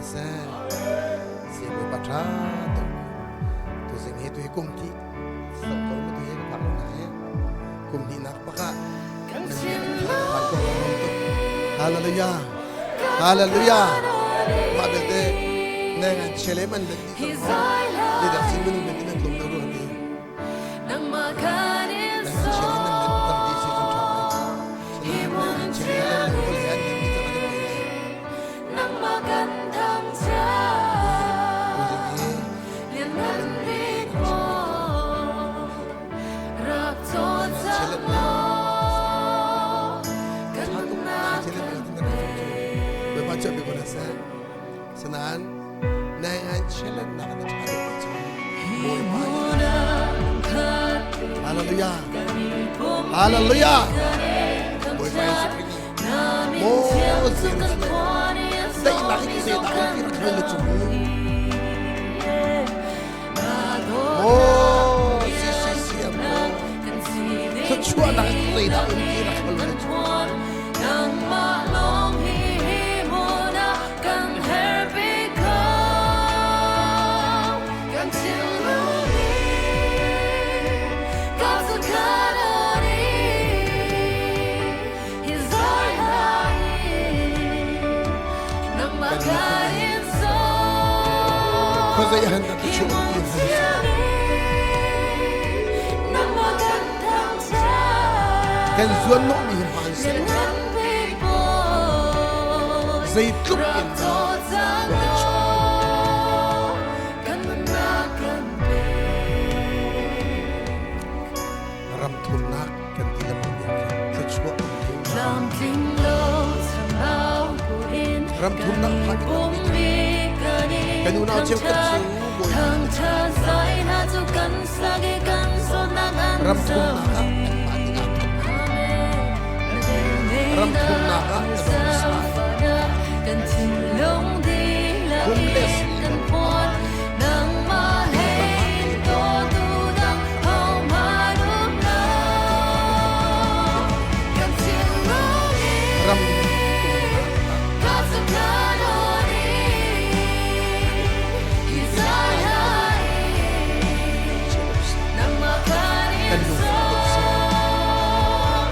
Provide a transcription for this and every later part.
เซ่เสียงปัทราตัวสิ่งเหตุที่กุมที่สองคนไม่ตัวเหตุพักลงไหนกุมที่นักปะกะนั่นเองพักกองลงตัวฮาเลลูยาฮาเลลูยามาเบเต้เนื่องเชลมันเด็กที่สองที่ดักสิ่งมันเป็นที่นั่นลงตัวรู้ดีนั่งมาคันเชลมันเป็นตั้งที่สิ่งที่ทำให้เชลมันเป็นคนเลี้ยงที่จะมาดูนั่งมากันทั้งชาเลี้ยงมันดีกว่ารักโทษจังโลกันนาเชลมันเป็นคนเวลาจะเป็นคนเสียฉะนั้นในงานเชลนักนักชาติจะมวยมาฮาเลลูยาฮาเลลูยามวยไปสุดที่โมเสสได้หลังที่เสียดายที่เราเคยรู้จักโมเสสเสียโมทุกชั่วหลังที่เสียดายที่เราเคยรู้จักเพราะฉะนั้นเราช่วยกันกันส่วนน้องมีความเสียใจทุกอย่างเราช่วยรำทุนนักกันที่เราไม่อยากจะช่วยรำทุนนักพันกันดูน่าเชื่อกันสูงบ่อยรำทุนนักรำทุนนักคุณเลส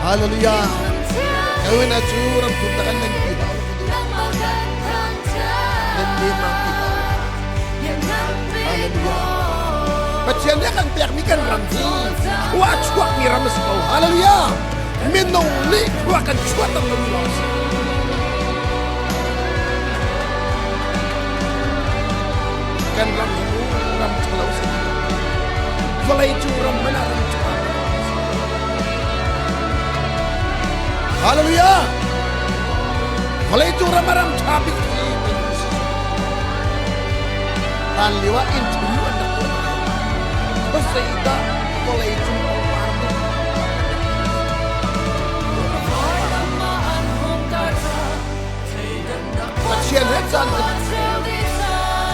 ฮาเลลูยาเอวน่าจูรำทุนนักนั่งที่เรานั่นดีมากที่เราฮาเลลูยาปัจจัยนี้กันเปียกมีกันรำที่ว่าช่วยมีรำสกาวฮาเลลูยามีน้องเล็กว่ากันช่วยตั้งแต่เรากันรำเราสิฟลายจูรำมันรำจูฮาเลลูยาฟลายจูรำมันรำชาบิตันลิวะอินทูอันดับตัวก็เสียดายฟลายจูปัจเจียนเฮจัน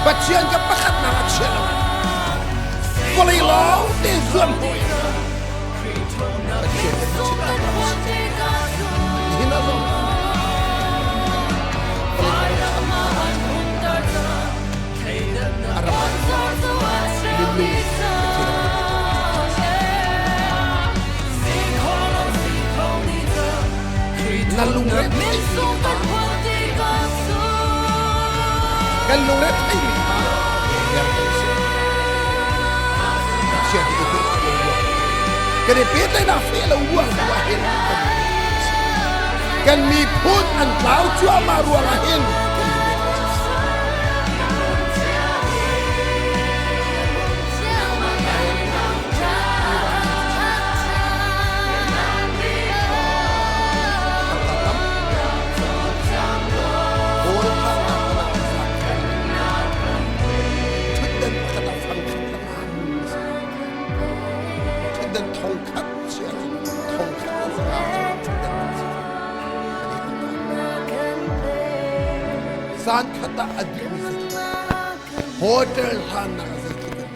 ปัจเจียนกับประคัตนาเชียนก็เลยร้องเต้นส่วนหัวปัจเจียนเป็นชิตานี่นะจ๊ะอาราบินลูนั่นลุงเร็ดกันลุงเร็ดไม่มีมาอย่างเดียวเชื่อที่ตัวกันได้เพียรได้น่าเฟี้ยแล้ววัวว่าเห็นกันมีพูดอันเล่าชัวมารัวมาเห็นสารคตาอดีตโฮเทลทานนักใส่ทุกอย่าง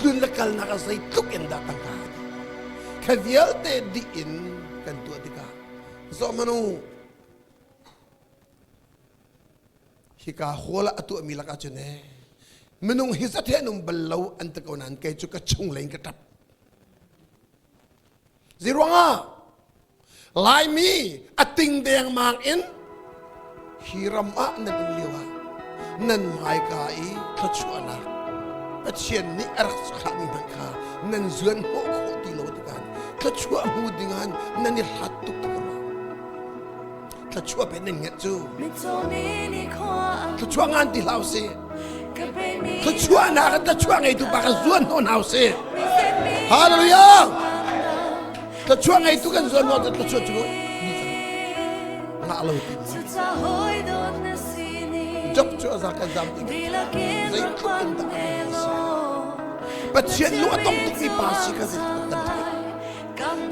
คืนละกันนักใส่ทุกอย่างต่างกันแค่เดียวแต่ดีอินกันตัวดีกันสมนุ hika hola atu amila ka chune menung hisat he nung belau antakonan kay chu ka chung lain katap zirwanga lai mi ating deng mang in hiram a nan liwa nan mai kai khachu ana patien ni arak khami man kha nan zuan ho ko ti lo tikan khachu amu dingan nan ni hatuk takwa khachu pe nan ngat chu khachu ngan ti lau se khachu ana ka khachu ngai tu ba ka zuan ho nau se hallelujah khachu ngai tu kan zuan ho ta khachu chu nga lo ti job chu azakan zam ti zai khun ta patien lu atong tuk ni pa si ka zit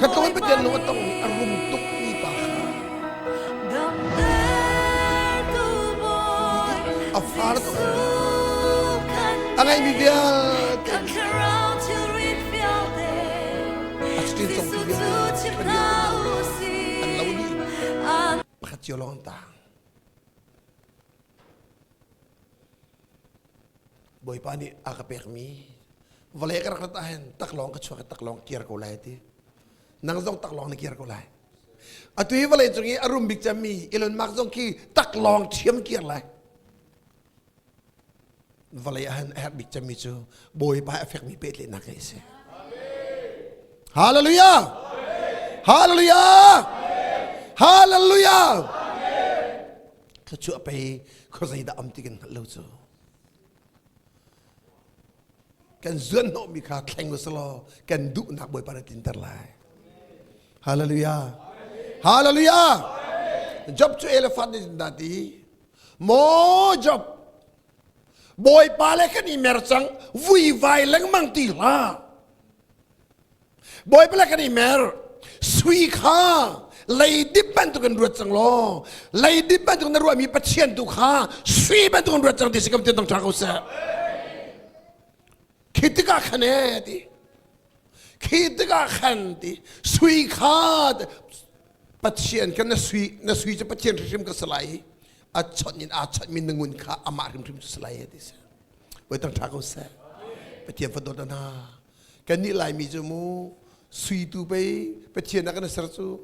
ka ko patien lu atong arum tuk ni pa afar to angai mi dia astin song ti dia an launi pakatio long ta boy pani akapek mi valay ka rakatahan taklong ka taklong kier ko lai ti nang zong taklong na kier ko lai atu hi valay chungi arumbik chami ilon mak zong ki taklong thiam kier lai valay ahan bik chami chu boy pa afek mi petle na kaise hallelujah hallelujah hallelujah kachu apai ko zai da amtigen lo chu kan zuan no mi kha thleng uslo kan du nak boy para tin tar lai hallelujah hallelujah job chu elephant is dati mo job boy pale kan i merchang vui vai leng mang ti la boy pale kan i mer sui kha lay dip ban tu kan ruat sang lo lay dip ban tu kan ruat mi patient tu kha sui ban tu kan ruat sang ti sikam ti tong thakau sa Kitika khaneti, kitika khanti, sui khad, patient kan na sui je patient rim ka salai, achat min nangun kha amar rim salai dis. Wetang thakau sa, patient fadot na, kan ni lai mi jumu sui tu pe patient na kan sarsu,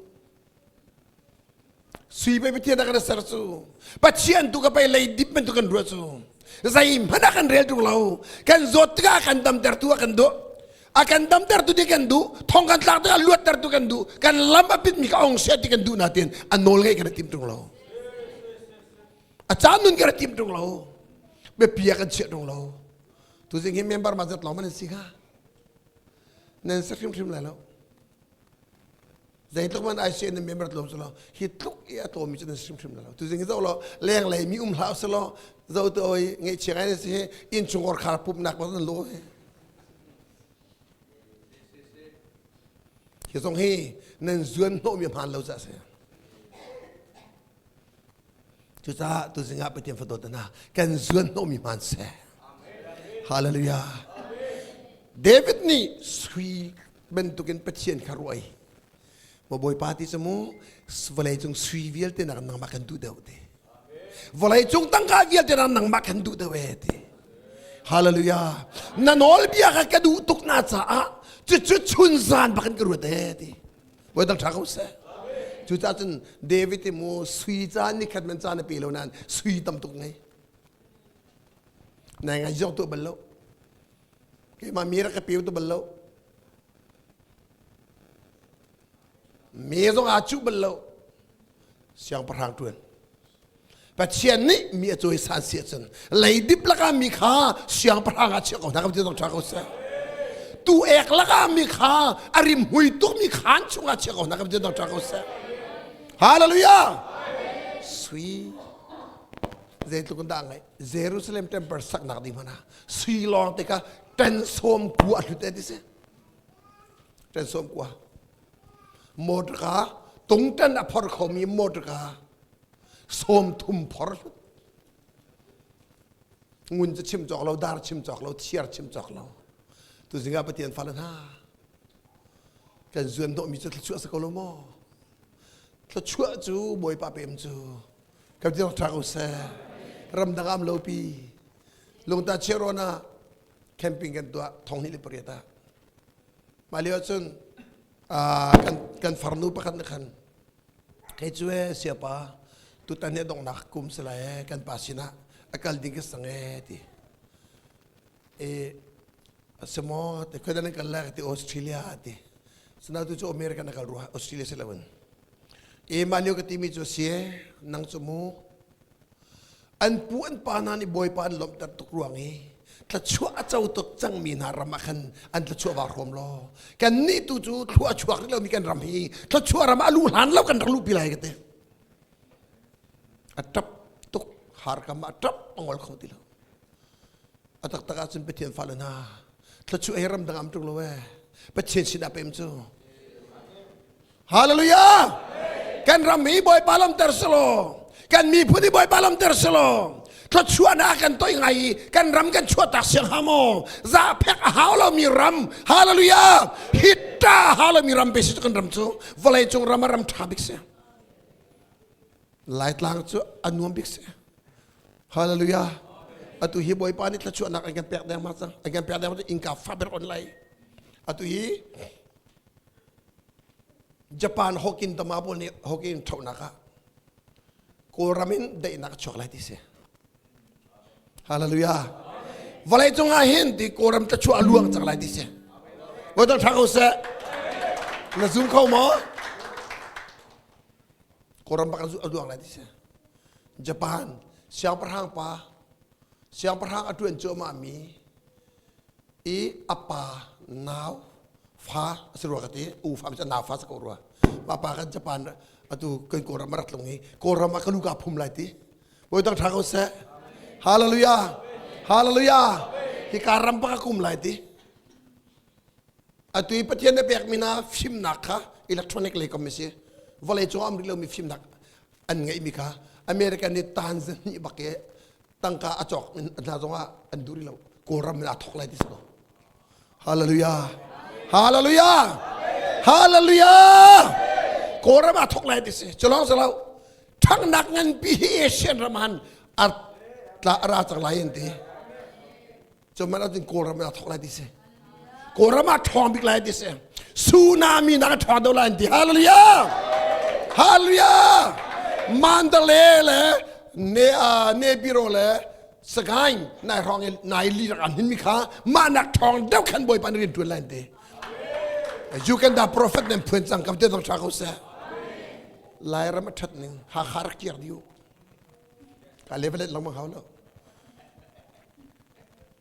sui pe patient na kan sarsu, patient tu ka pe lay dip men tu kan ruasu. Zai mana kan real tu lau kan zot ka kan dam ter tu akan do akan dam ter tu di kan du thong kan tak tu luat ter tu kan du kan lam apit mi ka ong set kan du natin anol ngai kan tim tu lau acan nun kan tim tu lau be pia kan set tu lau tu sing member mazat lau mana sih ha nan sakrim trim lau Zai tu man aisyah ni member tu lau hitluk ia tu mi chen sakrim trim lau tu sing zau lau leng lai mi lau selo zau tu oi ngai chiang ai si in chungor khar pup nak ba lo he song he nen zuan no mi han lo sa se tu sa tu singa pe tiam fadot na kan zuan no mi man se hallelujah David ni sui bentukin patient karoi maboy pati semu valai chung sui viel te nak nang makan tu dau te valai chung tangka viel te nang makan tu dau te hallelujah nanol bia ka kadu tuk na cha a chu chun zan bakan kru te boy dang thakau se chu cha chen David te mo sui cha ni khat men cha na pi lo nan sui tam tuk ngai nai ngai jok tu balo ke ma mira ka piu tu balo Mezong acu belau, siang perang tuan. Pasien ni mi acuy sansiasan, lay dip laka mi kha siang perang acu kau nak betul tak kau sah. Tu ek laka mi kha arim hui tu mi khan cung acu kau nak betul tak kau sah. Hallelujah. Sui, zaitu kunda ngai. Jerusalem temple sak nak di mana? Sui long teka ten som kuat tu tadi se. Ten som kuat. Modra tungtan apor komi modra som tum por ngun chim jok lo dar chim jok lo tiar chim jok lo tu singa patien falan ha kan zuan do mi chua sa ko lo mo tla chua chu boy pa pem chu ka ti ta ko sa รำดังอำโลปีลงตาเชโรนาแคมปิ้งกันตัวท้องนี่ลิปเรียตามาเลี้ยวจนกันฟาร์นูปะกันนันใครช่วยเสียป้าตุตันเนี่ยดงนักคุมสลายกันปัสสินะakal dingkes sangat semua terkadang kalau di Australia ti senang tu jo Amerika nak keluar Australia selawan malio ketimi jo sie nang semu an puan panan ni boy pan lom tar tuk ruangi tachua achau tuk chang min haramakan an tachua war rom lo kan ni tu ju thua chua lo mi kan ram hi tachua ram alu han lo kan lu pilai kete atap harga matap pangol kau tilau, atak takasin petian falana, telacu airam dengan amtuk loe, petian sida pemcu, haleluya, kan rami boy palam terselo, kan mi pudi boy palam terselo, telacu anak akan toy ngai, kan ram kan cuatak siang hamo, zapek halo miram, haleluya, hita halo miram besit kan ram cu, valai cung ram tabik se, light lang cu anuam bik se. Haleluya. Atu hi boy panit la chuanak agan pek dang masang agan pek dang ingka faber online. Atu hi Japan hokin tamapol ni hokin thaunaka. Koramin dai nak chocolate ise. Haleluya. Valai chunga hin di koram ta chu aluang chocolate ise. Godang thakau se. Na zoom khau mo. Koram bakal aluang la ise. Japan siang perhang atuan cuma mi apa now fa seruah kati fa macam nafa sekorua apa kan Japan atu kan koram marat longi koram akan luka pum lagi boleh tak tahu se haleluya haleluya hikaram pakakum lagi atu ipatian pihak mina film nakha electronic komisi boleh cuma ambil mi film nak an ngai mika Amerika ni Tanzania bakai tangka acok nazonga anduri lau koram na thok lai disco haleluya haleluya haleluya koram na thok lai dis cholong salau thang nak ngan pi Asian raman at la ra chang lai ente cuma na tin koram na thok lai dis koram na thong bik lai dis tsunami na thong do lai ente haleluya haleluya Mandalay le ne biro le segain nai rong nai li ran hin mi kha ma nak thong dau khan boy pan rin tu lan te you can da prophet nem phun chang kam te dong tha ko sa lai ram that ning ha khar kier diu ka level lang ma haw lo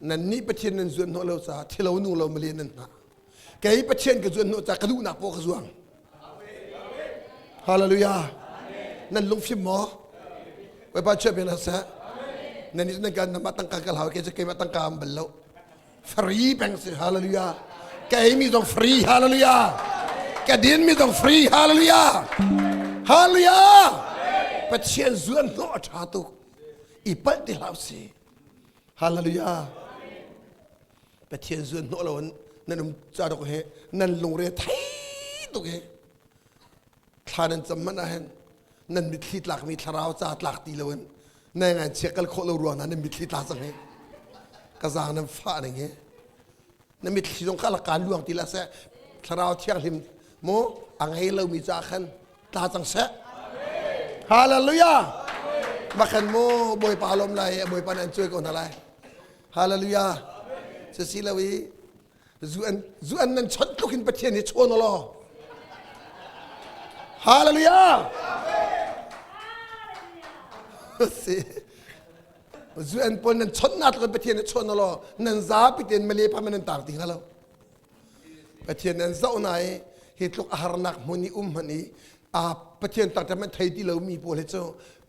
nan ni pathin nan zun no lo sa thilo nu lo mali nan na kai pathin ka zun no cha ka du na po ka zuang hallelujah nan lung phim moไปบ้านเชื่อเป็นอะไรนั่นนี่ในการนำมาตั้งการกล่าวแกจะเกี่ยมาตั้งการบัลลังฟรีแบงส์ฮาเลลูยาแกมีต้องฟรีฮาเลลูยาแกดินมีต้องฟรีฮาเลลูยาฮาเลลูยาปัจเจียนส่วนโน้ตชาตุอีปัดที่เราสิฮาเลลูยาปัจเจียนส่วนโน้ตเรานั่นจะต้องเห็นนั่นลงเรือไทยตุกเห็นท่านั้นจำมันนะเห็นนั่นมิตรหลักมีทราวจัดหลักตีเลยในงานเช็คกันโคลรัวนั้นมิตรหลักสังเกตกระซังนั้นฟ้าอย่างเงี้ยนั่นมิตรที่ต้องข้าราชการล่วงตีละเสะทราวเที่ยงหิมโมอังเฮเรามีจ่าขันตาจังเสะฮาเลลูยามาขันโมบอยปาลมไรบอยปานันช่วยกันอะไรฮาเลลูยาเสียสิลาวีจูอันนั้นชัดลุกินประเทศนี้ชวนอะไรฮาเลลูยาสิจูอันปนนั้นชนนัดกันประเทศนี้ชนอะไรนั่นซาปิเตนมาเลพามันต่างทิ้งแล้วประเทศนั้นเจ้าไหนเหตุลูกอาหารนักมันนี่มันนี่ประเทศต่างแต่มันไทยที่เรามีพวกเจ้า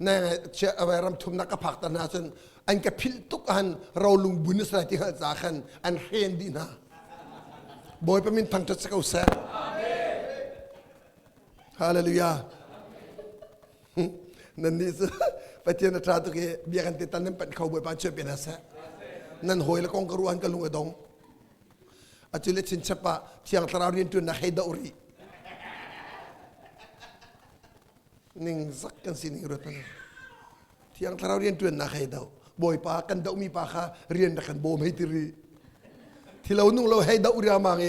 นั่นเชื่ออะไรรำทุ่มนักผักตนาจนอันกับพิลตุกอันเราลุงบุญสระที่หันจากขันอันเฮนดีนะบอยเป็นมินพังจัดสกัดเสะฮาเลลูยานั่นนี่สิประเทศนั้นชาตุกเบียกันติดตันนั้นเป็นเขาบอยปานเชื่อเป็นอะไรนั่นหอยละกองกระวานกับลุงกระดงอาจจะเล็กชินชับปะที่อังตราเรียนจุนนะให้ดาวรีนิ่งสักกันสินิ่งรถมัน ที่ยังเราเรียนจวนนักให้เดาบ่อยปากันเดามีปาค่ะเรียนนักกันโบไม่ตีรีที่เรานุ่งเราให้เดาอุรามัง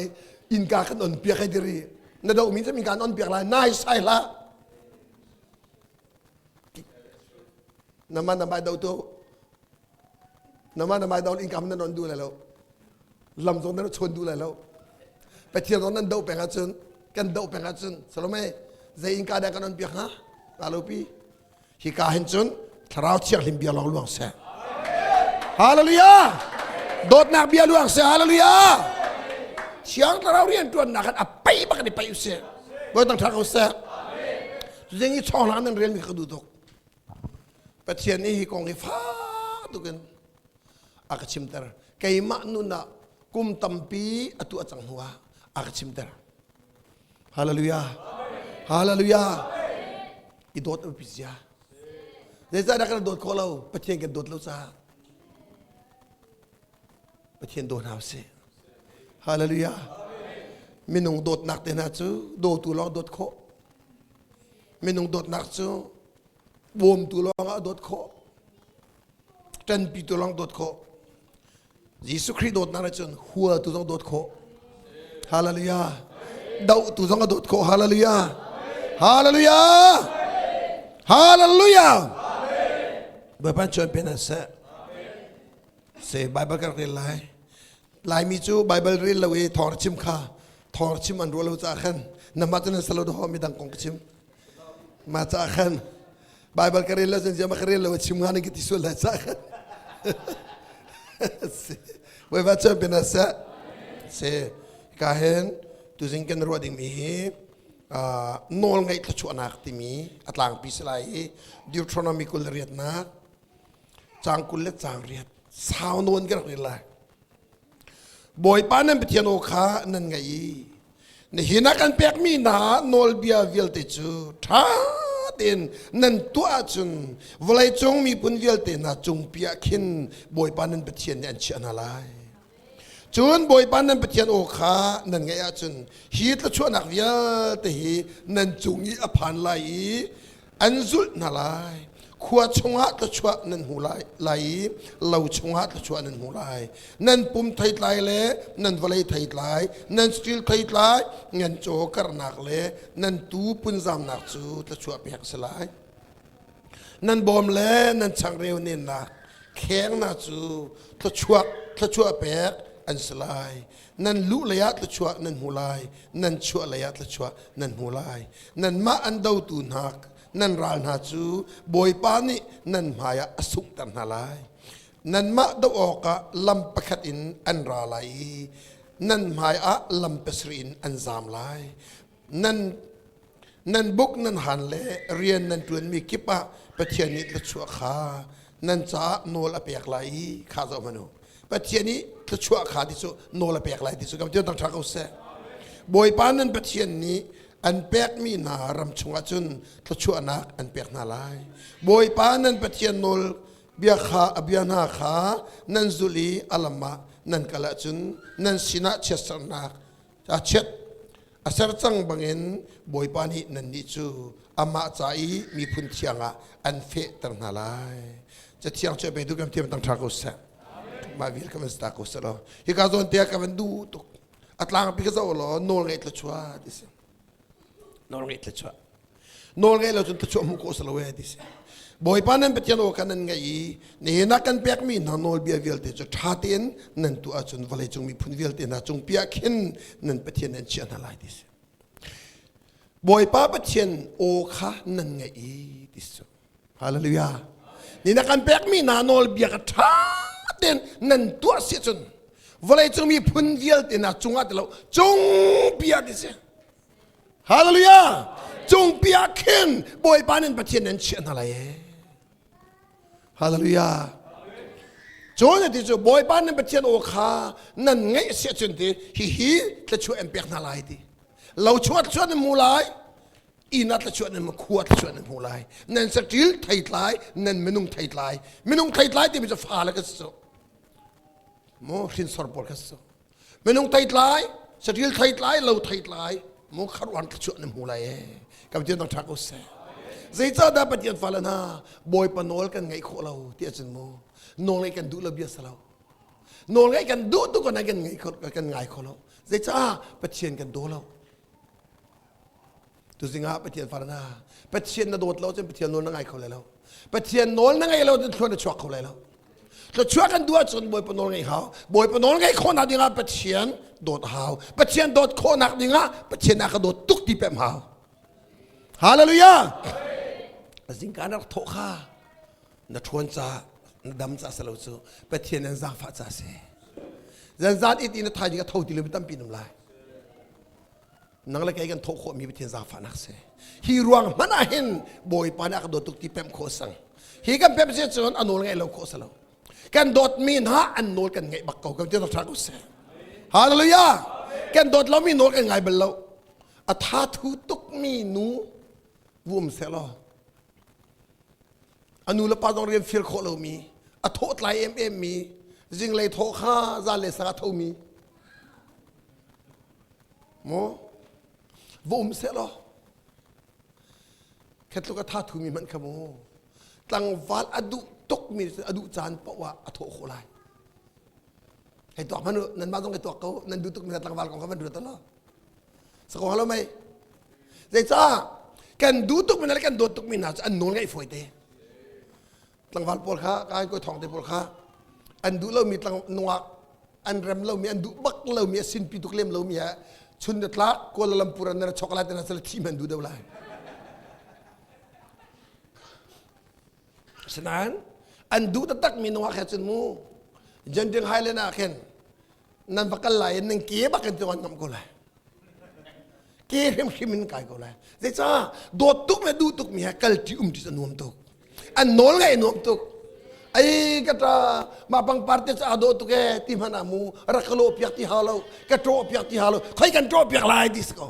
อินกากันอ่อนเปียกให้ตีรีนั่นเดามีจะมีการอ่อนเปียกละนายใส่ละน้ำมันเดาตัวน้ำมันเดาอินกามันนอนดูแล้วลำตรงนั้นชนดูแล้วไปเที่ยวตรงนั้นเดาแปลงอาจารย์กันเดาแปลงอาจารย์สโลเม่ใจอินกาได้กันอ่อนเปียกฮะลาลูปีฮิกาเห็นจนทาราวเชียงลิมเบียลองลวงเสียฮาเลลูยาโดดนักเบียลวงเสียฮาเลลูยาเชียงทาราวเรียนตัวนักกันอ่ะไปบักนี่ไปอยู่เสียบ่ต้องทักเขาเสียจึงนี้ช่องหลังนั้นเรียนมีกระดูกไปเที่ยวนี้ฮิกองฮิฟ้าตุกันอากาชิมเตอร์ไก่มานุนะกุมตัมปีอตุอาจังหัวอากาชิมเตอร์ฮาเลลูยาฮาเลลูยาอีโดดอุปิศยาเดี๋ยวจะได้กันโดดโคเราไปเที่ยวกันโดดแล้วจ้าไปเที่ยวโดดหาวเสียฮาเลลูยามินุงโดดหนักแต่น่าจูโดดตัวลองโดดโคมินุงโดดหนักจูบวมตัวลองโดดโคจันปีตัวลองโดดโคยิสุคริสต์โดดนั่นจนหัวตัวลองโดดโคฮาเลลูยาดาวตัวลองโดดโคฮาเลลูยาฮาเลลูยาฮาเลลูยาบัพพันชวนเป็นอะไรเสไบเบิลกันเรียนไลมีจูไบเบิลเรียนเราทอร์ชิมข้าทอร์ชิมอันรัวเราจากขันนำมาจนสโลดหอมีดังกงชิมมาจากขันไบเบิลกันเรียนเราจนจะมาเรียนเราชิมงานกิติสุลจากขันบัพพันชวนเป็นอะไรเสกาเห็นตุจิงกันรัวดิ่งมีโนลไงตะชวนักที่มีอัตลังพิสไลดิวทรอนอมิคุลเรียดนักจางคุลเล็กจางเรียดสาวนวลกันเรียดเลยบ่อยปานันเป็นเทียนโอคานั่นไงนี่เห็นนักกันเปียกมีนาโนลเบียวิลเตจูท่าเด่นนั่นตัวจุนวลัยจงมีปุ่นวิลเตน่าจงเปียกินบ่อยปานันเป็นเทียนยันเชียนอะไรจนบ่อยปานนั้นเป็นเทียนโอคานั่นไงอาจนฮีตละชั่วนักวิลแต่ฮีนั่นจุงอีอภันไหลอันสุดนั่นไหลขวดชงหัดละชั่วนั่นหูไหลเหล่าชงหัดละชั่วนั่นหูไหลนั่นปุ่มไทยไหลเลยนั่นวลัยไทยไหลนั่นสติลไทยไหลเงินโจกระนักเลยนั่นตูปุ่นจำนักจูละชั่วเปียกสลายนั่นบอมเลยนั่นช่างเร็วเน้นนักแข็งนักจูละชั่วเปียกอันสลายนั่นลุระยะตะชัวนั่นหูลายนั่นชัวระยะตะชัวนั่นหูลายนั่นมาอันดาวตูนักนั่นราลนาจูบอยปานินั่นหมายอสุกตันหาลายนั่นมาดาวออกะลำประคัดอินอันราลายนั่นหมายอะลำเปสรินอันซามลายนั่นบุกนั่นหันเล่เรียนนั่นตวนมีกิปะประเทศนี้ตะชัวขานั่นจ้าโนลอเปียกไหลข้าเจ้ามนุประเทศนี้ตะชัวขาที่สุโนลอเปียกไหลที่สุกำเดียวต้องทักเอาเสบอยปานนั่นประเทศนี้อันเปียกมีนารำชงจุนตะชัวนักอันเปียกนาลายบอยปานนั่นประเทศโนลเบียขาเบียนาขานั่นจุลีอัลมะนั่นกะละจุนนั่นสินะเชสนักอาเชตอาเซรจังบังเงินบอยปานีนันนิจูอามาใจมีพุนเทียงะอันเฟตังนาลายจะเทียงจะไปดูกันเทียมตั้งทากอุษมาวิลกันสตากุษละฮิกาโซนเตียกันดูตุกอัตลางพิกาโซละโนลเงตละชัวดิสิโนลเงตละชัวโนลเงตละจนตะชัวมุโกสละเวดิสิบอยปานันเป็นยังโอกันนั่นไงนี่นักกันเปียกมีนานอลเบียวิลเตจะท่าเตียนนั่นตัวอาจารย์วลัยจงมีพุนวิลเตนะจงเปียกินนั่นเป็นยังนั่นเชียนอะไรดิสิบอยป้าเป็นยังโอคะนั่นไงดิสิฮาเลลูยานี่นักกันเปียกมีนานอลเบียกท่าเตียนนั่นตัวเสียจนวลัยจงมีพุนวิลเตนะจงอัดเราจงเปียดิสิฮาเลลูยาจงเปียกินบอยป้านั่นเป็นยังนั่นเชียนอะไรฮาเลลูยาจนที่จะบอยบ้านนั้นเป็นเช่นโอคานั่นไงเสียจนที่ฮีจะช่วยเอ็มเปียกนาลายดีเราช่วยนั้นมูลายอีนัดจะช่วยนั้นมาขวดช่วยนั้นมูลายนั่นสติลไทยไลนั่นมนุงไทยไลมนุงไทยไลที่มันจะฟ้าแล้วก็สุโมหินสรบก็สุมนุงไทยไลสติลไทยไลเราไทยไลโมขารวันจะช่วยนั้นมูลายกับเจ้าต้องทักอุษ zai cha da patian falana boy panol kan ngai kholo ti achun mo nol ngai kan du lo bia salo nol ngai kan du tu kan ngai kholo zai cha patian kan do lo tu zinga patian falana patian na dot lo chen patian nol ngai kholo lo patian nol ngai lo tu thon chwa kholo lo lo chwa kan du achun boy panol ngai hao boy panol ngai khona dinga patian dot hao patian dot khona dinga patian na ka dot tuk ti pem hao hallelujah zingkana thokha na thon cha na dam cha salo chu pathian an za fa cha se zan zat it in thai ga thau ti le tam pinum lai nang la kai kan thok kho mi pathian za fa nak se hi ruang mana hin boy pa na ka do tuk ti pem kho sang hi kan pem se chon anol ngai lo kho salo kan dot min ha anol kan ngai bak ko kan ti tha ko se hallelujah kan dot lo mi nol kan ngai bel lo a tha thu tuk mi nu vum se lo anu la pa dong rian fil kho lo mi a thot lai em mi jing lai tho kha za le sa tho mi mo vum se lo khet lo ka tha thu mi man kha mo tlang wal adu tok mi adu chan pa wa a tho kho lai ai to man nan ma dong ai to ko nan du tuk mi tlang wal ko man du ta lo sa ko halo mai zai cha kan du tuk mi na kan do tuk mi na an nol ngai foi te tlang wal pol kha kai ko thong te pol kha an du lo mi tlang nuwa an ram lo mi an du bak lo mi sin pi tuk lem lo mi ha chun de tla ko la lam puran na chocolate na sel ti man du de la senan an du ta tak mi nuwa kha chun mu jan ding hai le na khen nan bakal lai nan ke bak kan jon ngam ko la ke hem khimin kai ko la ze cha do tuk me du tuk mi ha kal ti ti nuam tuk an nol ngai nuam tuk ai kata ma pang parte sa do tuk e ti mana mu rakalo piak ti halo ka tro piak ti halo khoi kan tro piak lai dis ko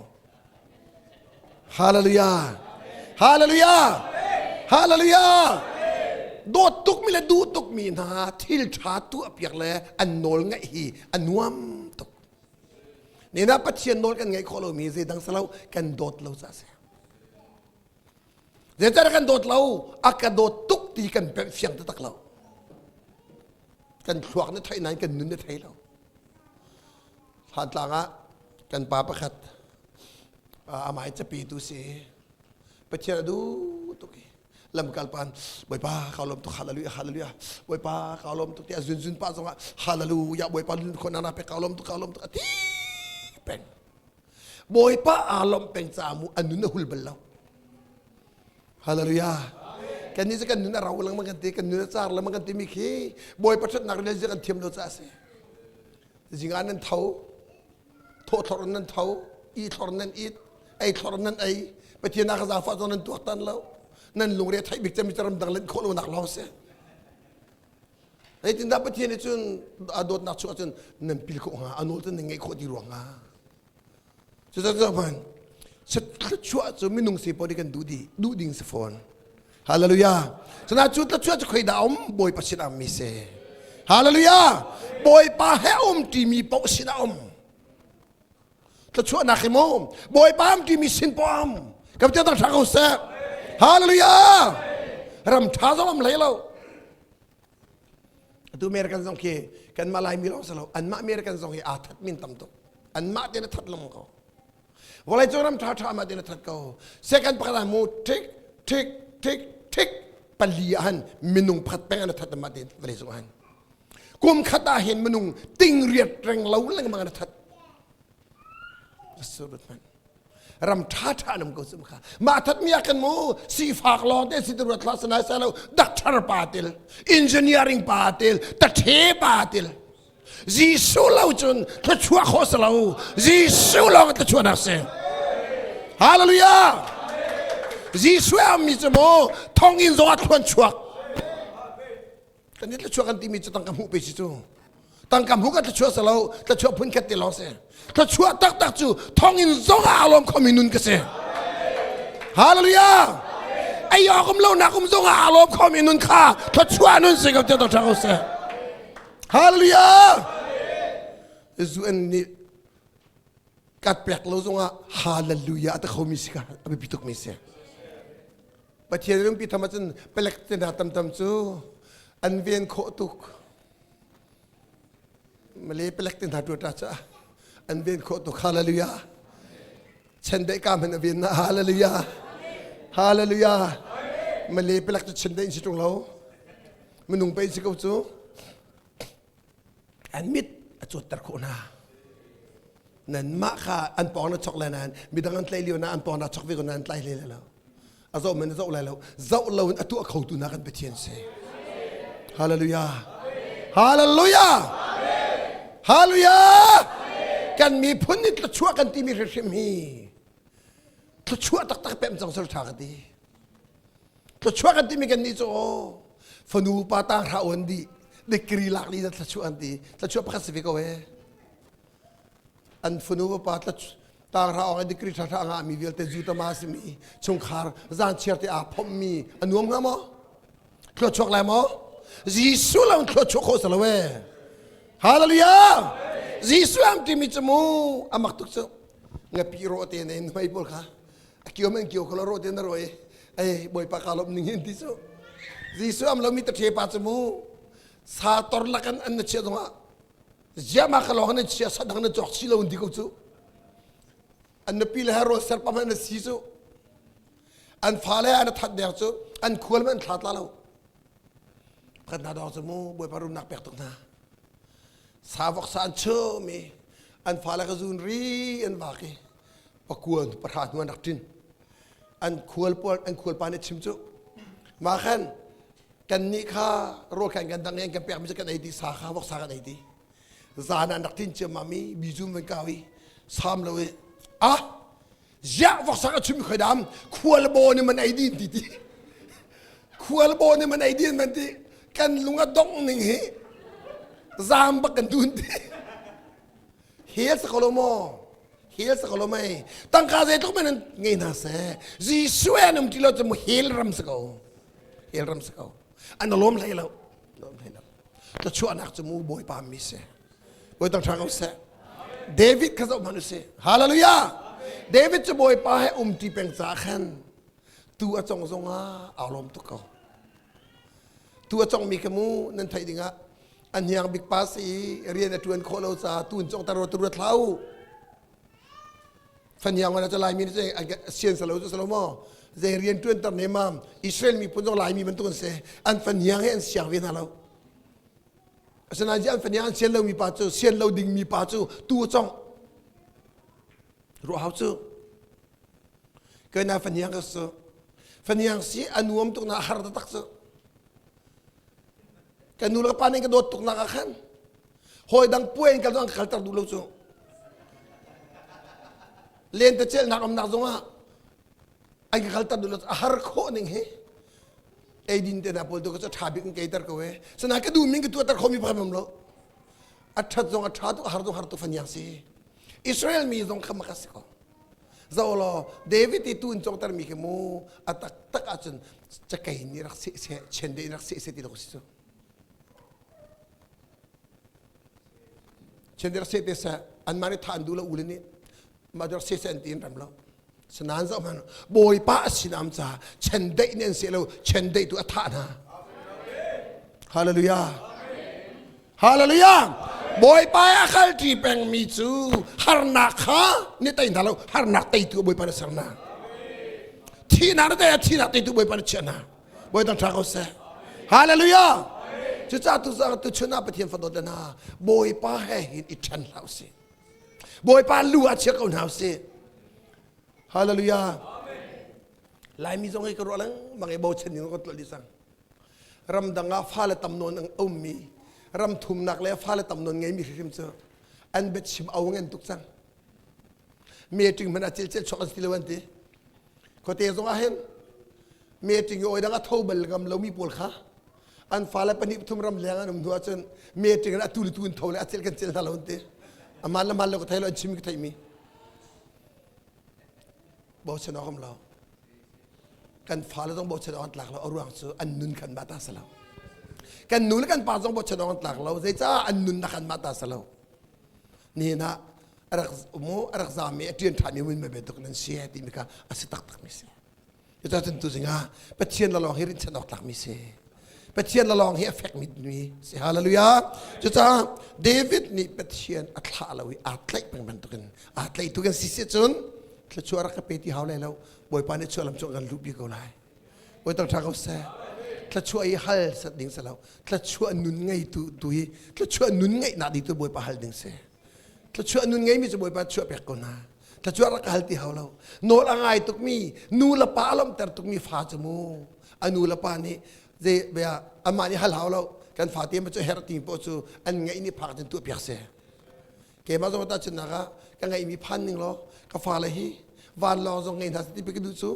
hallelujah hallelujah hallelujah do tuk mi le du tuk mi na thil tha tu piak le an nol ngai hi an nuam tuk ni na pathian nol kan ngai kholo mi ze dang salau kan dot lo sa se ze tar kan dot lo aka dot tuk ti kan pe fiang ta tak lo kan thuak na thai nan kan nun na thai lo hat langa kan pa pakhat amai cha pi tu se pathian du tuki lam kalpan boy pa kalom tu hallelujah hallelujah boy pa kalom tu ti azun zun pa zonga hallelujah boy pa lun ko na pe kalom tu ti peng boy pa alom peng cha mu anu na hul balaw hallelujah kan ni kan nu na raw lang magan ti kan nu na char lang magan ti mi khi boy pa chat na ri je kan thiam lo cha se jingan nan thau tho thor nan thau i thor nan i ai thor nan ai pathian na kha fa zon nan tu tan lo nan lung re thai bik cham charam dang len kholo nak lo se ai tin da pathian ni chun adot nak chu chun nan pil ko ha anol tan ngai kho di ro nga chu cha ban set chu chu minung se podi kan du ding se phone hallelujah sana chu ta chu khoi da boy pa sin am mi se hallelujah boy pa he ti mi po sin am ta chu na khimo boy pa am ti mi sin po am kam cha ta tha ko se hallelujah ram tha zom lai lo tu American zong ke kan malai mi lo salo an ma American zong he athat min tam to an ma te na that lom ko walai choram tha ma te na that ko second pakala mu tik palian minung phat pe na that ma te walai zong han kum khata hen minung ting riat reng lo lang ma na that surut man ram tha nam ko sum kha ma that mi akan mo si fak lo te si turat class na sa lo doctor patil engineering patil ta the patil ji su lo chun ta chua khos lo ji su lo ta chua na se hallelujah ji su am mi mo thong in zo thon chua kan ni ta chua kan ti mi chu tang kam hu pe si chu tang kam hu ka ta chua sa lo ta chua phun khat ti lo se ta chua tak chu thong in zo ga alom khominun ka se hallelujah ai yo kum lo na kum zo ga alom khominun kha ta chua nun se ka ta ta ko se hallelujah isu en ni kat pek lo zo ga hallelujah ta khomi si ka abi pituk mi se ประเทศรุ่มปีธรรมจันเปลักเจนาตำตำจูอันเวียนโคตุกมาเลยเปลักเจนาตัวตาจ้าอันเวียนโคตุกฮาเลลูยาฉันได้การมันเวียนนะฮาเลลูยาฮาเลลูยามาเลยเปลักจะฉันได้อินสิตรงเรามันนุ่งไปอินสิเขาจูอันมิดจุดตะโกนานั่นมาค่ะอันปองนัดช็อกเลยนั่นมีดังอันไล่เลี้ยวนะอันปองนัดช็อกวิกนั้นไล่เลี้ยวแล้วอาจจะมันจะอะไรแล้วเจ้าเราอันตัวเขาตัวนักกันไปเทียนเสฮาเลลูยาฮาเลลูยาฮาเลลูยากันมีพ้นนิดละชั่วกันที่มีเรื่องมีละชั่วตักเป็นจังสุดท้ายกันดีละชั่วกันที่มีกันนี่โจฝนูปาตางราวันดีเด็กกรีลักลีละชั่วอันดีละชั่วพักสิฟิกเอาไว้อันฝนูปาตางราอันดีกรีท่าทางอามีเวลเตจูตมาสมีชงคาร์จานเชียร์ที่อาพมมีอันนุ่มงามคลอดช็อกเลยมั้งยิสุลามคลอดช็อกโคสละเว้ฮาเลลูยายิสุลามที่มีจมูกอามักตุกซ์เงาปีโรเตนเองไม่บอกค่ะเกี่ยวมันเกี่ยวกับโรเตนนะรอยไอ้บอยปากกาลบนิ่งที่สุดยิสุลามเรามีตะเทียบจมูกสาตอร์ลักันอันนั้นเชื่อตรงอ่ะจะมาขลอกนั้นเชื่อสัตว์นั้นจอกชิลาอุนดีกุศอันนั้นพิลฮาร์โรเซอร์ปามันนั้นซีซูอันฟ้าเลยอันทัดเดียวซูอันขวลมันทัดแล้วพัฒนาดอกสมูบอยปารุนักเปียกตุกนาสาวกสานเชื่อมีอันฟ้าเลยก็ซูนรีอันวากีปะกวนประธานวันนักจินอันขวลปอนอันขวลปานชิมซูมาขันกันนี่ข้าโรคแข่งกันดังเองกันเปียกไม่ใช่กันไอดีสาขาวกสากันไอดีจานันนักจินเชื่อมามีบิจุมเป็นกาวีสามเลยอ่ะยะวักสักชุมขดามขวลโบนี่มันไอดีนดีขวลโบนี่มันไอดีนมันดีกันลุงก็ดงหนึ่งเฮจามบักกันดุนดีเฮียสกอลโมเฮียสกอลโมตั้งคาเซตุกมันไงน่าเสจีสวยนุ่มที่เราจะมุเฮลรัมสกอเฮลรัมสกออันนั้นล้มเลยแล้วล้มเลยแล้วแต่ชั่วนักจะมูบอยปามมิเสบอยต้องทางเอาเสเดวิดข้าจะมานุเสฮาเลลูยาเดวิดจะบอยปาให้ที่เป็นสาขันตัวจงอารมณ์ตุกเขาตัวจงมีขมูนั่นไทยดิงะอันยังบิ๊กปาสีเรียนตัวโคโลซาตุนจงตารตัวเท้าฟันยังวันจะลายมีนี่เซียนสโลจุสโลโมเรียนตัวตารเนมามอิสราเอลมีปุ่นจงลายมีมันตุนเสอันฟันยังให้อันเสียงเวียนเราฉะนั้นอันฟันยังเซียนเรามีป่าจูเซียนเราดิ่งมีป่าจูตัวจงรู้เขาจูเกิดน่าฟันยังก็สูฟันยังสีอันวมตุกน่าหาร์ดตักจูกันนูลกับปานี่ก็โดดตุกนักขันหอยดังป่วยกันต้องขัดตัดดูลูกจูเล่นแต่เจ้านักอำนาจจงอ่ะไอ้ขัดตัดดูลูกหาร์โคนิ่งเฮไอ้ดินเตน่าพูดตัวก็จะทาบิกันเกิดตร์ก็เว้สนาก็ดูมิงก็ตัวตร์เขามีพลังมั้งโลอัฐจงอัฐตัวหาร์ตัวฟันยังสิอิสราเอลมีจงขมักสิเขาจะเอาล่ะเดวิดที่ตุนจงตร์มีขโมอัตตักอาจจะเก่งนี่รักเสียเช่นเดียรักเสียที่เราสิเช่นเดียร์เซตเสอันมาริทานดูแลอุลนี่มาดูเซตอันตีนรำแล้วสนานจะมันบอยป้าสินามจ่าเช่นเดียเนี่ยเสียแล้วเช่นเดียตัวท่านะฮาเลลูยาฮาเลลูยาบอยป้าขัลที่เป็นมิจูฮาร์นักฮะนี่แต่อินทาเราฮาร์นักแต่ตัวบอยป้าเสนาที่นั่นแต่ที่นั่นแต่ตัวบอยป้าเชนะบอยต้องทำเขาเสียฮาเลลูยาจะจัดตุสักตุชนะประเทศฟันโดดนาบอยป้าให้เห็นอิชันเหล่าสิบอยป้าลู่อาเชียเขาเหล่าสิฮาเลลูยาลายมีทรงให้กระโดดลังบางไอ้บอชนิดก็ตัวดิสังรำดังอาฟ้าและตำนวนอังอุ้มมีรำทุ่มนักและฟ้าและตำนวนไงมีริมเจออันเบ็ดชิมเอาเงินตุกสังเมียจึงมันอาจจะช็อกสติลวันทีก็เตะทรงอาเห็นเมียจึงโอ้ยดังอาทูเบลกำเรามีปวดขาอันฟ้าและปนิบทุ่มรำเลี้ยงอันดูอาจารย์เมียจึงอัตุลิตุนเท่าเลยอาจารย์กันเจริญทารุณเตะอามาละก็ไทยเราชิมก็ไทยมีบอกชนะของเรากันฟ้าเราต้องบอกชนะอันหลักเราเอาเรื่องอันนุนกันมาตาสลาวกันนุนกันป่าต้องบอกชนะอันหลักเราใจจ้าอันนุนนักกันมาตาสลาวนี่นะรักซามีเตียนฐานมีมันไม่เป็นตุกนั้นเสียที่มีการอาศัยตักมิเสีย จะจะตัวสิงห์ปะเชียนละลองให้รินฉันออกหลักมิเซปะเชียนละลองให้เอฟเฟกต์มิดมีสิฮาเลลูยาจะจะเดวิดนี่ปะเชียนอัตลาลาวิอัตไลเป็นบันตุกันอัตไลตุกันสิเซจนทละชัวรักเปติฮาวเลยแล้วบอยปานี่ชัวลำจงกันลูกบีกูไลบอยต้องทักเขาเซ่ทละชัวไอ้ฮัลสัตดิ่งเสแล้วทละชัวนุนไงตุยทละชัวนุนไงนาดีตัวบอยปาฮัลดิ่งเซ่ทละชัวนุนไงมีจะบอยปาชัวเปียกคนนาถ้าชัวรักฮัลที่เขาเราโนละไงตุกมีนูละปาลมแต่ตุกมีฟ้าจมูอันนูละปานี่เจเบียอามานี่ฮัลเขาเรากันฟ้าเตียมจะเฮรติมโพจูอันไงนี่พักจนตัวเปียกเสียเกมาสมตัดชนะกะกันไงมีพันหนึ่งล้อกฟ้าเลยฮีวันล้อส่งเงินทัศน์ที่ไปกินดูจู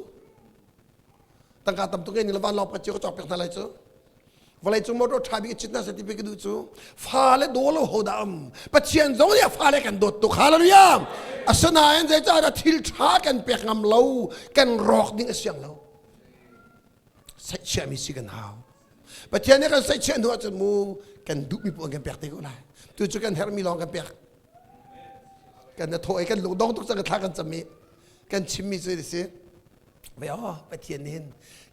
ตั้งการทำตัวเงินนี่ละวันล้อปัจจุบันก็จบเปียกอะไรจูวันนี้จูมอดรถทาบิกจิตน่าสติไปกินดูจูฟ้าเลยโดนเราหัวดำปัจเจียนส่งเนี่ยฟ้าเลยกันโดดตุกฮาเลลูยาอาสนาเอ็นใจจ้าจะทิลช้ากันเปียกงำเรากันรอกดิ้งเสียงเราใส่เชื่อมีสิ่งกันหาวปัจเจียนเนี่ยกันใส่เชื่อหัวจมูกันดุมีปวดกันเปียกเตะก็ได้ตัวจุกันเฮรมีลองกันเปียกกันจะโถยกันหลงดองทุกสังกัดทักกันจะมีกันชิมมีสิ่งสิไปอ๋อปัจเจียนนี่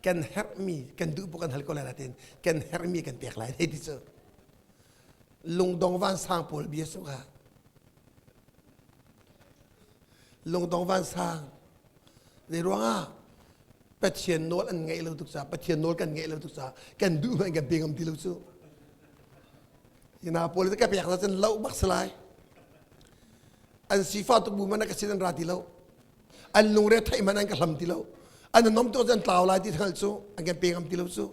กันเฮรมีกันดุปกันฮัลโกลาเทนกันเฮรมีกันเปียกหลายที่ที่สุดลงดองวันสร้างผลเบียสุขะลงตรงวันสร้างในรั้วปะเทียนโนลอันไงเราทุกสาปะเทียนโนลกันไงเราทุกสากันดูมันกันเพียงคำที่เราสู้ยินาโพลิตก็เปียกแล้วจนเล่าบักสลายอันสีฟ้าตุกบุมันก็เสียนราติเล่าอันลุงเรทไทยมันก็ลำที่เล่าอันน้องตัวจนเต่าลายที่ทั้งสู้อันกันเพียงคำที่เราสู้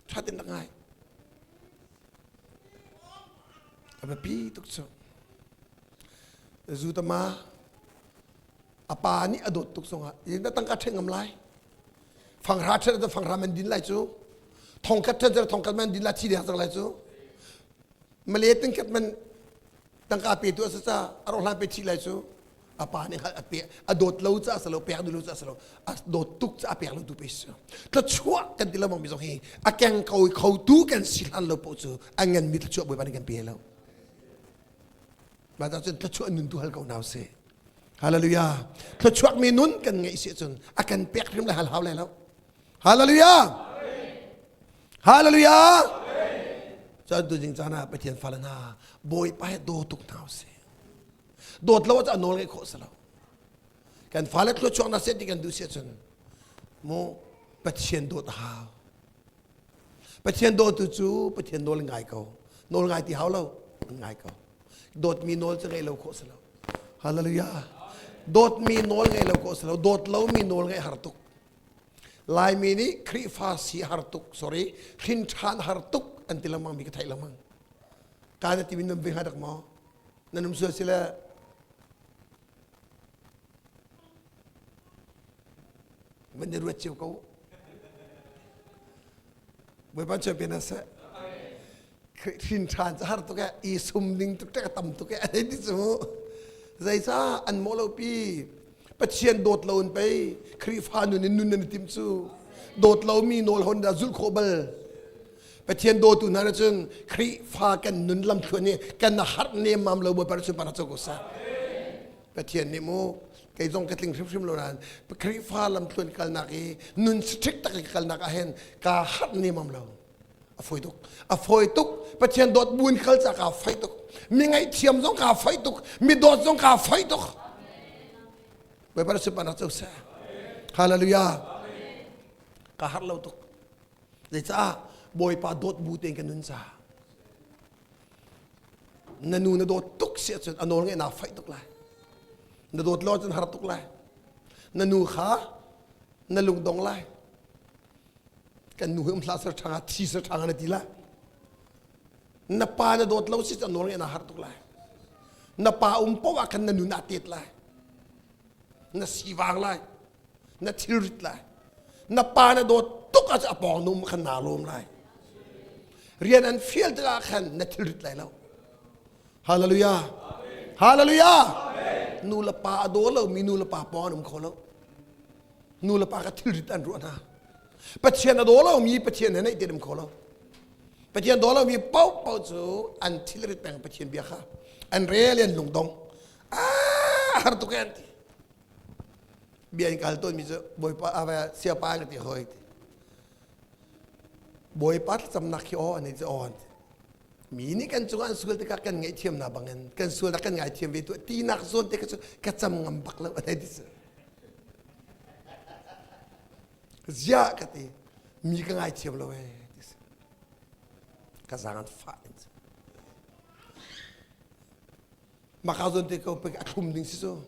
ชาติเป็นยังไงแบบพี่ทุกส่วนจูตมาอาปานี่อดตุกสงะยังได้ตั้งกัดเชิงกำไรฝั่งราชจะฝั่งรามันดินไหลจูทองกัดจะทองกัดมันดินไหลที่เดียวสังไหลจูมาเลติงกัดมันตั้งกัดปีตัวซะจ้าอารมณ์ลานไปที่ไหลจูอาปานี่อเปียอดดเล่าจ้าสโลเปียดูเล่าจ้าสโลอดตุกจ้าเปียเล่าดูไปสิถ้าชั่วกันที่เรามองไม่สงเหอาแกงเขาดูกันสิลันเราปุ๊บจูอันเงินมีถ้าชั่วบ่อยปานกันเปียแล้วมาจากจนถ้าชั่วนุนตัวฮัลเขาหนาวเสฮาเลลูยาถ้าช่วงมีนุนกันไงเสียจนอาการเปียกเริ่มเลยฮัลเขาเลยแล้วฮาเลลูยาฮาเลลูยาจะดูจริงจังนะไปเทียนฟาลนาบอยไปโดตุกหนาวเสียโดดแล้วจะนอนไงโคสแล้วกันฟาลแล้วช่วงนั้นเสร็จกันดูเสียจนโมไปเทียนโดดหาวไปเทียนโดดจู่ไปเทียนโดนไงเขาโดนไงที่เขาแล้วไงเขาโดดมีโนลจะไงเราโคสแล้วฮาเลลูยาโดดมีโนลไงเราโคสแล้วโดดเรามีโนลไงฮาร์ตุกลายมีนี้ครีฟาสีฮาร์ตุก sorry ขินชานฮาร์ตุกอันที่ละมังมีกระไทยละมังการที่มีนมเวหาดักมอนั่นนุ่มเสือสิละมันจะรวยเจียวเขาเมื่อปัจจุบันนั้นขินชานจะฮาร์ตุกะอีสุมดิงตุกะตั้มตุกะอะไรที่สุดใจซ่าอันโมเลปีปัจเจียนโดดเราไปครีฟานุนนุนติมซูโดดเรามีโนลฮอนดาซุลโคเบลปัจเจียนโดดตุนาร์จนครีฟากันนุนลำชวนนี่กันนักเนมามเราบนปาร์ชุปาร์จุกุสาปัจเจียนนี่โมไก่จงกระติงชิมโลนันครีฟาลำชวนกันนักนุนสตริกตักกันนักเห็นกาฮัดเนมามเราอฟอยตุกปัจเจียนโดดบุญเขาจะกาไฟตุกมีไงเทียมจงกาไฟตุกมีโดดจงกาไฟตุกไปประสบปัญหาเจ้าเสียฮาเลลูยากาฮัดเราตุกเดี๋ยวจ้าบอยปาโดดบูเต็งกันนุนจ้านันนูนโดดตุกเสียจนอันโน้นไงน่าไฟตุกเลยนันโดดล้อจนฮาร์ตุกเลยนันนูขานันลุงดงเลยกันนูหิมลาสระทางที่สระทางนั่นทีละนับปานันโดดล้อสิจนอันโน้นไงน่าฮาร์ตุกเลยนับปาปว่ากันนันนูน่าติดเลยนัสีวางเลยนัทิริตเลยนับปานันโดดตุกอาจจะปองนุ่มขันนาลมเลยเรียนอันฟิลต์ละขันนัทิริตเลยแล้วฮาเลลูยาฮาเลลูยานูละปาโดแล้วมีนูละปาปอนุ่มเขาแล้วนูละปากทิริตอันรู้นะปัจเจียนโดแล้วมีปัจเจียนไหนเดิมเขาแล้วปัจเจียนโดแล้วมีเป้าจูอันทิริตแปลงปัจเจียนเบียค่ะอันเรียนลุงดงฮาร์ตุกัน biar kalau tu misal boy pa apa siapa yang tihoy boy pa samnak yo ani on mini kan cungan sul te kan ngai thiam na bangen kan sul kan ngai thiam itu tinak zon te ka cham ngambak la ada dis zia kati mi ka ngai thiam lo dis ka zangan fa maka zon te ko pe athum ding siso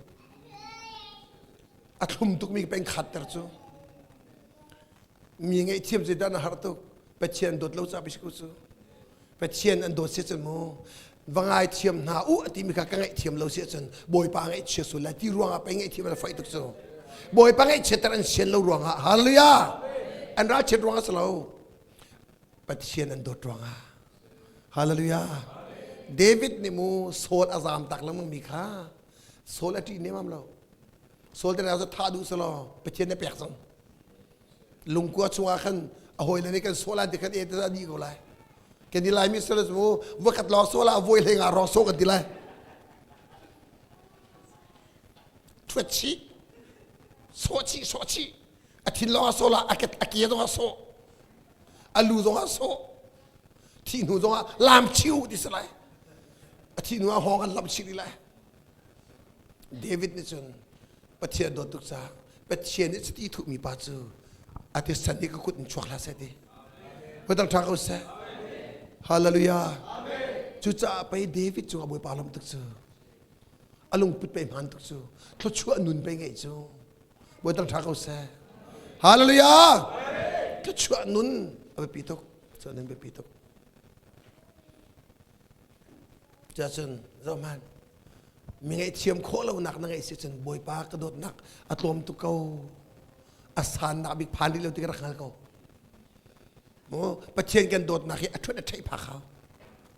athum tuk mi peng khatter chu mi ngai thiam je dan har to pathian dot lo cha bis ku chu pathian an dot se chen mo wangai thiam na u ati mi ka ngai thiam lo se chen boy pa ngai che su la ti ruanga pe ngai thiam la fai tuk chu boy pa ngai che taran sen lo ruanga hallelujah an ra che ruanga salo pathian an dot ruanga hallelujah David ni mu sol azam tak lam mi kha sol ati ne mam lo sol te na so tha du salo pathian ne pek sang lung ko chunga khan ahoi le ne kan sola de kan e ta di ko lai kan di lai mi sala mo wakat lo sola voi le nga ro so kan di lai twitchi sochi atin lo sola aket akie do so alu do so ti nu do lam chiu di salai atin nu ho kan lam chi di lai David ni chun pathian do tuk sa pathian ni ti thu mi pa chu ati sandi ka kut chok la sati bedang thak us hallelujah chu cha pai David chu aboi palam tuk chu alung put pe man tuk chu thlo chu anun pe ngai chu bedang thak us hallelujah thlo chu anun abe pitok chu anun be pitok cha chen zaman mi ngai thiam kho lo nak na ngai se chen boi pa ka dot nak atlom tu kau asan nak big pandi lo tiga rakal kau mo pathian kan dot nak athut athai pha kau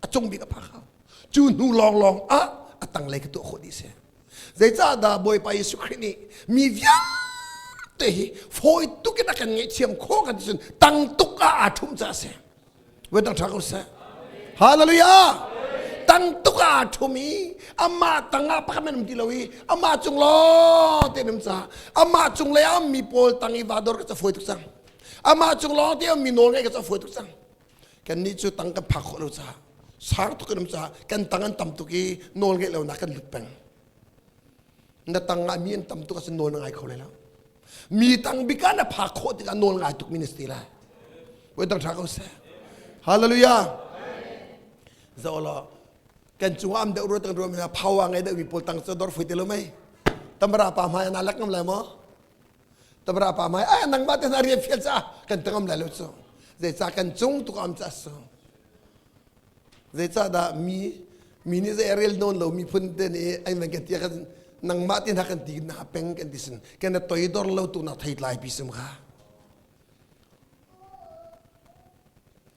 achung big pha kau chu nu long a atang le ka to khodi se zai cha da boi pa Yesu Christ ni mi vya te foi tu ke kan ngai thiam kho kan chen tang tuk a athum cha se we dang thakau se hallelujah tang tuka thumi amma tanga pakamen dilawi amma chunglo tenem cha amma chungle am mi pol tangi vador ka foi tuk sang amma chunglo te mi nol ngai ka foi tuk sang kan ni chu tang ka phak lo cha sar tu kan cha kan tangan tam tu ki nol ngai lo na kan lupeng na tanga mi en tam tu ka nol ngai khole la mi tang bikana phak kho ti ka nol ngai tuk ministry la we dang thakau se hallelujah zaola kan cuam da urut tang na phawang ai da wi pol tang sodor fuite lo mai tamra pa mai na lak ngam la mo tamra pa mai ai nang ba te na ri fiel sa kan tangam la lo so ze sa kan chung tu am cha so ze sa da mi ni ze real non lo mi pun de ni ai man ke tia kan nang ma tin ha kan ti na peng kan disin kan na toy dor lo tu na thai lai pi sum kha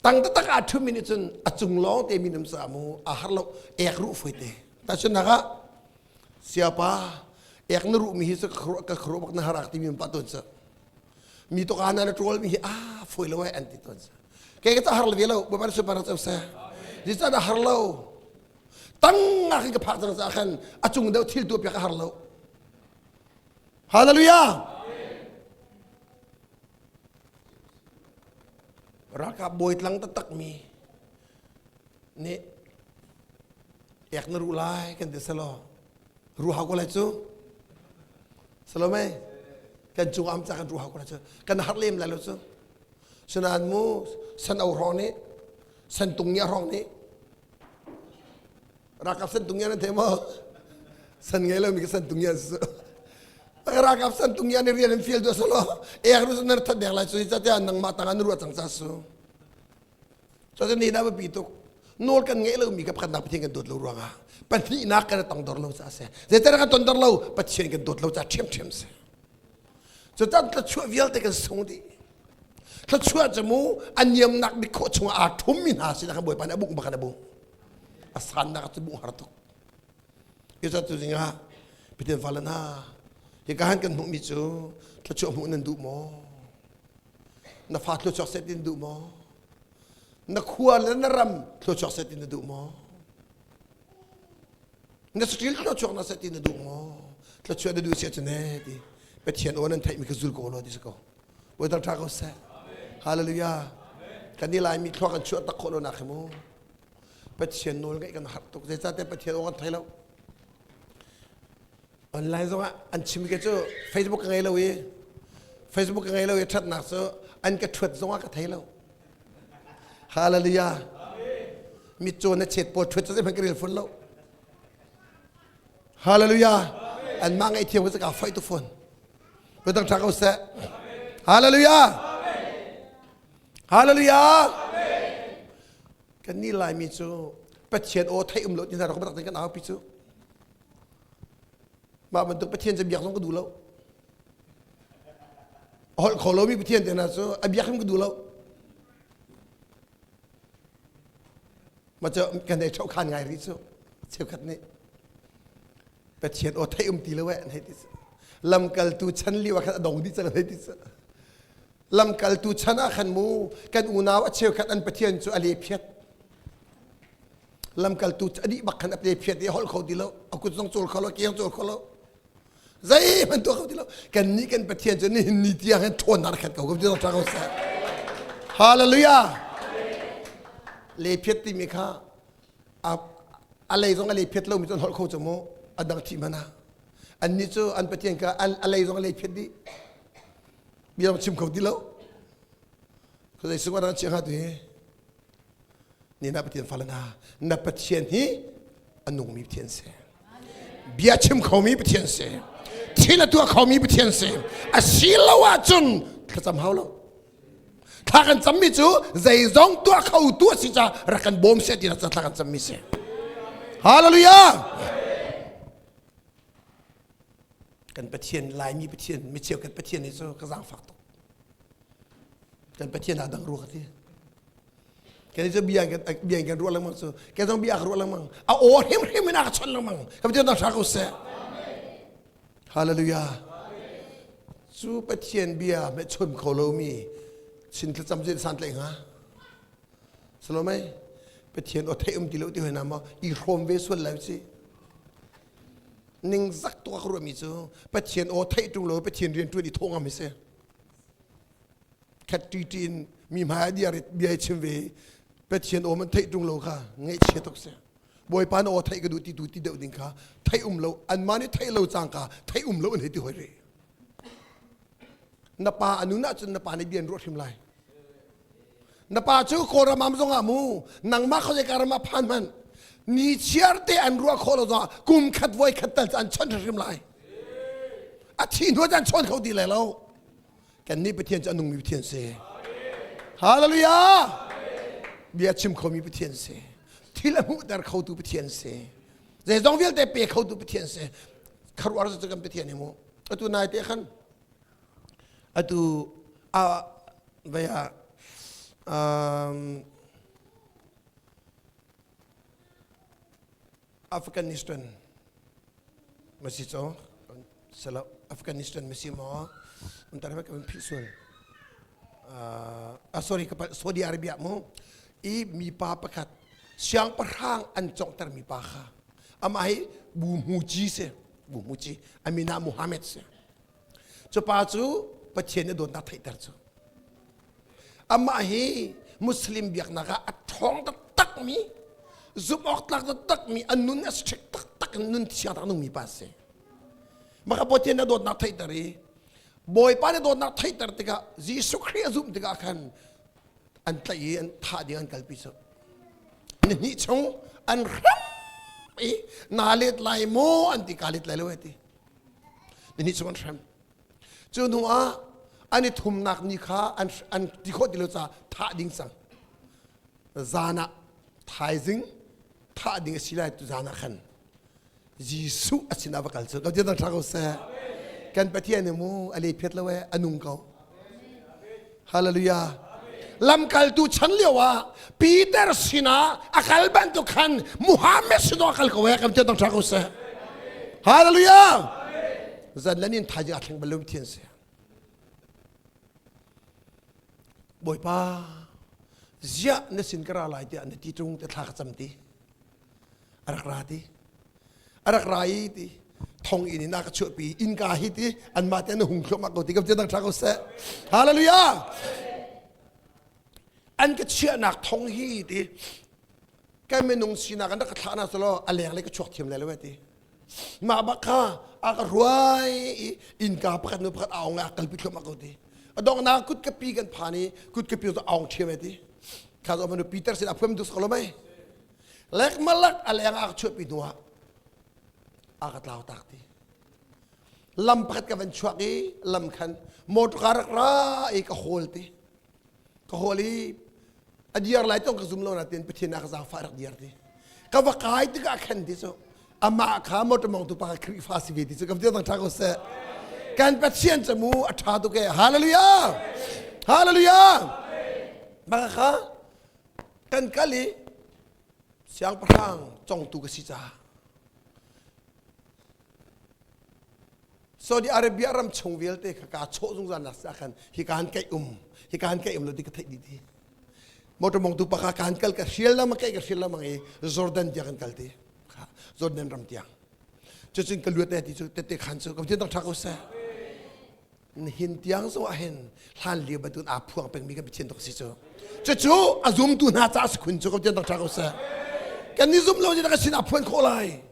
tang ta taka 2 minutes achung long te minum sa mu a harlo ek ru foite ta chun naga siapa ek na ru mi hi sa ka khro bak na harak ti mi paton sa mi to kana na trol mi a foi lo anti ton sa ke ta harlo velo ba par su par sa di sa da harlo tang nga ki ka phak sa khan achung da thil tu pe ka harlo hallelujah raka boit lang tatak mi ni yak na rulai kan de salo ruha ko la chu salo mai kan chu am cha kan ruha ko la chu kan harlem la lo chu sanan mu san au rong ni san tung ya rong ni raka san tung ya na themo san ngai lo mi san tung ya su raka san tung ya ni rian fiel do salo yak ru san ta de la chu cha ta nang ma tangan ru chang cha su so ni da ba pitok nol kan ngai lo mi ka kan da pthi kan dot lo ruanga pan thi na ka tang dor lo sa se ze ter ka ton dor lo pa chen kan dot lo cha chem se so ta ta chu vial te kan song di ta chu a jamu anyam nak bi kho chung a thum min ha si na ka boy pan abuk ba ka bu asan na ka tu bu har to isa tu zinga piten falana ye ka han kan mu mi chu ta chu mu nan du mo na fa lo chok se din du mo na khua le na ram lo chok se tin du mo na stil lo chok na se tin du mo lo chok da du se ne di ไปเทียนโอนั้นไทยมีกระสุนโกโลดิสโก้วันตั้งท่าเขาแซ่ฮาเลลูยากันนี่ลายมีทว่ากันชั่วตะโกนนักขโมไปเทียนโนนก็กันหักตกใจซะแต่ไปเทียนโอกันไทยแล้วออนไลน์ซะว่าอันชิมกันเจ้าเฟซบุ๊กไงเราเว้ยเฟซบุ๊กไงเราเว้ยชัดหนักซะอันก็ทวดซะว่าก็ไทยแล้วฮาเลลูยามีโจรในเฉดปวดทวดจะได้เป็นกระเรื่องฝนแล้วฮาเลลูยาอันมังไอเทียมก็จะกล่าวไฟตุกฝนไม่ต้องทักเอาแสฮาเลลูยาฮาเลลูยากันนี่ลายมีจูประเทศโอไทยลดยินดีเราก็ไม่ตัดสินกันเอาพิจูมาบรรทุกประเทศจะเบียกต้องก็ดูแล้วขอเรามีประเทศเดียวนะจูอเบียกต้องก็ดูแล้วมาเจอกันในเช้าขานไงริจูเช้าขัดนี่ประเทศโอไทยตีแล้วแหวนให้ที่สุดลำกัลตูชันลีว่าขัดดงที่จะให้ที่สุดลำกัลตูชันอาขันมูกันอุณาวเชี่ยวขัดอันประเทศจูอเลเพียดลำกัลตูอันนี้บักขันอัปเดตเพียดที่ฮอลเขาดีแล้วเอาคุณต้องโจลเขาแล้วเกี่ยงโจลเขาแล้วใจมันตัวเขาดีแล้วกันนี้กันประเทศจูนี่นิติยังทวนนักขัดเขาก็จะต้องทำเขาเสียฮาเลลูยาเลเพียดที่มีค่าอะไรต้องอะไรเพียดแล้วมีต้นฮอลเขาจะโมอันดังที่มันนะอันนี้จูอันประเทศก็อะไรต้องอะไรเพียดดีมีอะไรชิมเขาดีแล้วเขาจะสึกว่าเราเชื่อเขาดีนี่นับประเทศฟาลนานับประเทศนี้อันนุ่งมีประเทศเสียเบียชิมเขามีประเทศเสียที่ละตัวเขามีประเทศเสียอาศิลวะจุนเขาจำเขาแล้วถ้ากันจำไม่จูใจจงตัวเขาตัวสิจ้ารักกันบ่มเสียดีนะถ้ากันจำไม่เสียฮาเลลูยากันประเทศลายมีประเทศไม่เชี่ยวกันประเทศนี้จูก็สร้างฝักตกกันประเทศน่าดังรู้กันที่แกนี่จะเบียงกันรู้อะไรมั่งสู้แกต้องเบียงรู้อะไรมั่งเอาโอ้เห็นไม่น่าชนแล้วมั่งข้าพเจ้าต้องชักเอาเสียฮาเลลูยาสู้ประเทศเบียไม่ชนเขาเรามีสินทรัพย์จำเป็นสันเลยฮะสโลไหมประเทศอดเทียมที่เราที่เห็นนะมั้งอีโรมเวสวนแล้วสินิ่งสักตัวครัวมีจูประเทศอดเทียมตรงเราประเทศเรียนตัวดีทงอ่ะไม่ใช่แค่ตีนมีมหาเดียร์เบียชิมเวประเทศโอมันไทยตรงเราค่ะไงเชี่ยตกเสียบอยปานโอไทยก็ดูที่เดียวดิ่งค่ะไทยเราอันมานี่ไทยเราจังค่ะไทยเราอันไหนที่หัวเรนปาอนุนาจนนปาในเบียนรถทิมไลนปาชื่อโครามามซงอามูนังมาเขาจะการมาพันมันนี่เชียร์เตอันรัวโคโลซากุมขัดไว้ขัดตันอันชนทิมไลอาทิตย์ว่าจันชนเขาดีเลยแล้วกันนี่ประเทศจะนุ่งมีประเทศเสียฮาเลลูยาเบียชิมเขามีประเทศเสียที่ละมุดดาร์เขาตัวประเทศเสียใจจงวิลเตเปเขาตัวประเทศเสียคารุอาร์จะกันประเทศนี้มั้งอัตุนายเตขันอัตุเบียอัฟกานิสถานมาสิโซสลับอัฟกานิสถานมาสิมามันตอนนั้นก็เป็นพิสูจน์sorry กับซาอุดิอาระเบียมั้งอีมีป้าประกาศเสียงประหางอันจงตรมีป้าค่ะอามาให้บูมูจีเสบูมูจีอามินามุฮัมมัดเสจะป้าจูประเทศนี้โดนนัดไทยตร์จูอามาให้มุสลิมเบียกนักอัดท้องตักมีซุบออกตักมีอันนู้นสเช็คตักนู้นที่อันนู้นมีป้าเสมากับประเทศนี้โดนนัดไทยตร์บอยป้าเนี่ยโดนนักไทยตร์ติกาจีสุครีอาซุมติกาขันอันที่อันท่าดีอันกัลปิโซนี่ชงอันรัมนาเลตไลโมอันที่กาเลตไลเลวตินี่ชงอันรัมจูนัวอันนี้ทุ่มนักนี่ข้าอันที่เขาดิลซาท่าดิ้งสังจานะท่าซิงท่าดิ้งสิไลตุจานะขันจีสุอัศนาบกัลโซเราจะต้องทักเขาเสียกันประเทศเนี่ยมูอะไรเพียรแล้วเว้อนุงเขาฮาเลลูยาลำกัลตูฉันเลี้ยวว่าปีเตอร์สินะอัคลบันตุขันมุฮัมมัดสุดอัคลเขาเว้กันจะต้องทักเขาเสียฮาเลลูยาจันแล้วนี่ท้ายจะอัดถึงบรรลุเทียนเสียบ่อยป้าเจ้าเนี่ยสินกระไรเดียนที่ตรงแต่ทักจำตีอะไรกราตีอะไรกราอีตี thong in na ka chu pi in ka hi ti an ma te na hung khlo ma ko ti ka te dang tha ko se hallelujah an ka chia nak thong hi ti ka me nung sina kan ka thana solo aleng le ka chok thiam le le ti ma ba kha a ka ruai in ka pa no pa aung a kal pi khlo ma ko ti adong na kut ka pi kan phani kut ka pi to aung thiam ti ka zo manu peter sin apem dus khlo mai lek malak aleng a chu pi nuwa a ka tlaw tak ti lam pakhat ka van chwaki lam khan mot karak ra e ka hol ti ka holi adiar lai tong ka zum lo na ten pithina ka za farak diar ti ka va kai ti ka khan ti so ama kha mot mong tu pa kri fa si ve ti so ka ti tang tha ko se kan pathian chamu atha tu ke hallelujah hallelujah ba kha kan kali siang prang chong tu ka si cha Saudi Arabia ram chung vel te ka cho zung zan na sa khan hi kan kai lo di ka thai di ti motor mong tu pa ka kan kal ka shil na ma kai ka shil na ma e Jordan dia kan kal ti Jordan ram tiang chu chin kal lu te ti chu te khan chu ka ti tang thak sa hin tiang so a hen hlan li ba tun a phuang peng mi ka chen tok si chu chu azum tu na cha khun chu ka ti tang thak sa kan ni zum lo ni ka sin a phuan kho lai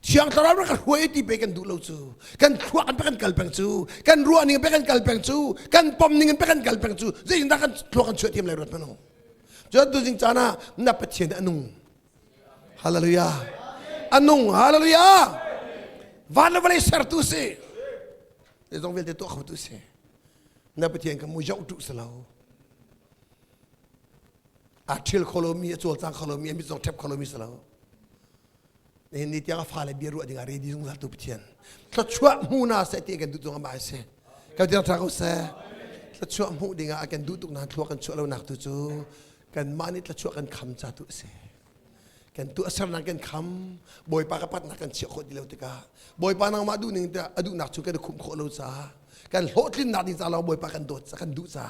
siang tarap na kahuay ti pe kan dulaw chu kan khua kan pe kan kalpang chu kan ruan ning pe kan kalpang chu kan pom ning pe kan kalpang chu zai na kan khua kan chuat tiam lai rot mano jod du jing chana na pathian anung hallelujah anung hallelujah van vale ser tu se les on veut te to tu se na pathian ka mu jau tu salau a thil kholomi chol chang kholomi mi zong thep kholomi salau ni tiang fa le biru adinga re di zung za tu pithian tla chua mu na se ti kan du zong ma se ka ti ta ko se tla chua mu dinga kan du tu na thua kan chua lo nak tu chu kan mani tla chua kan kham cha tu se kan tu asar na kan kham boy pa ka pat na kan chi kho di lo ti ka boy pa nang ma du ning ta adu nak chu kan khum kho lo cha kan hotlin na di za lo boy pa kan dot sa kan du cha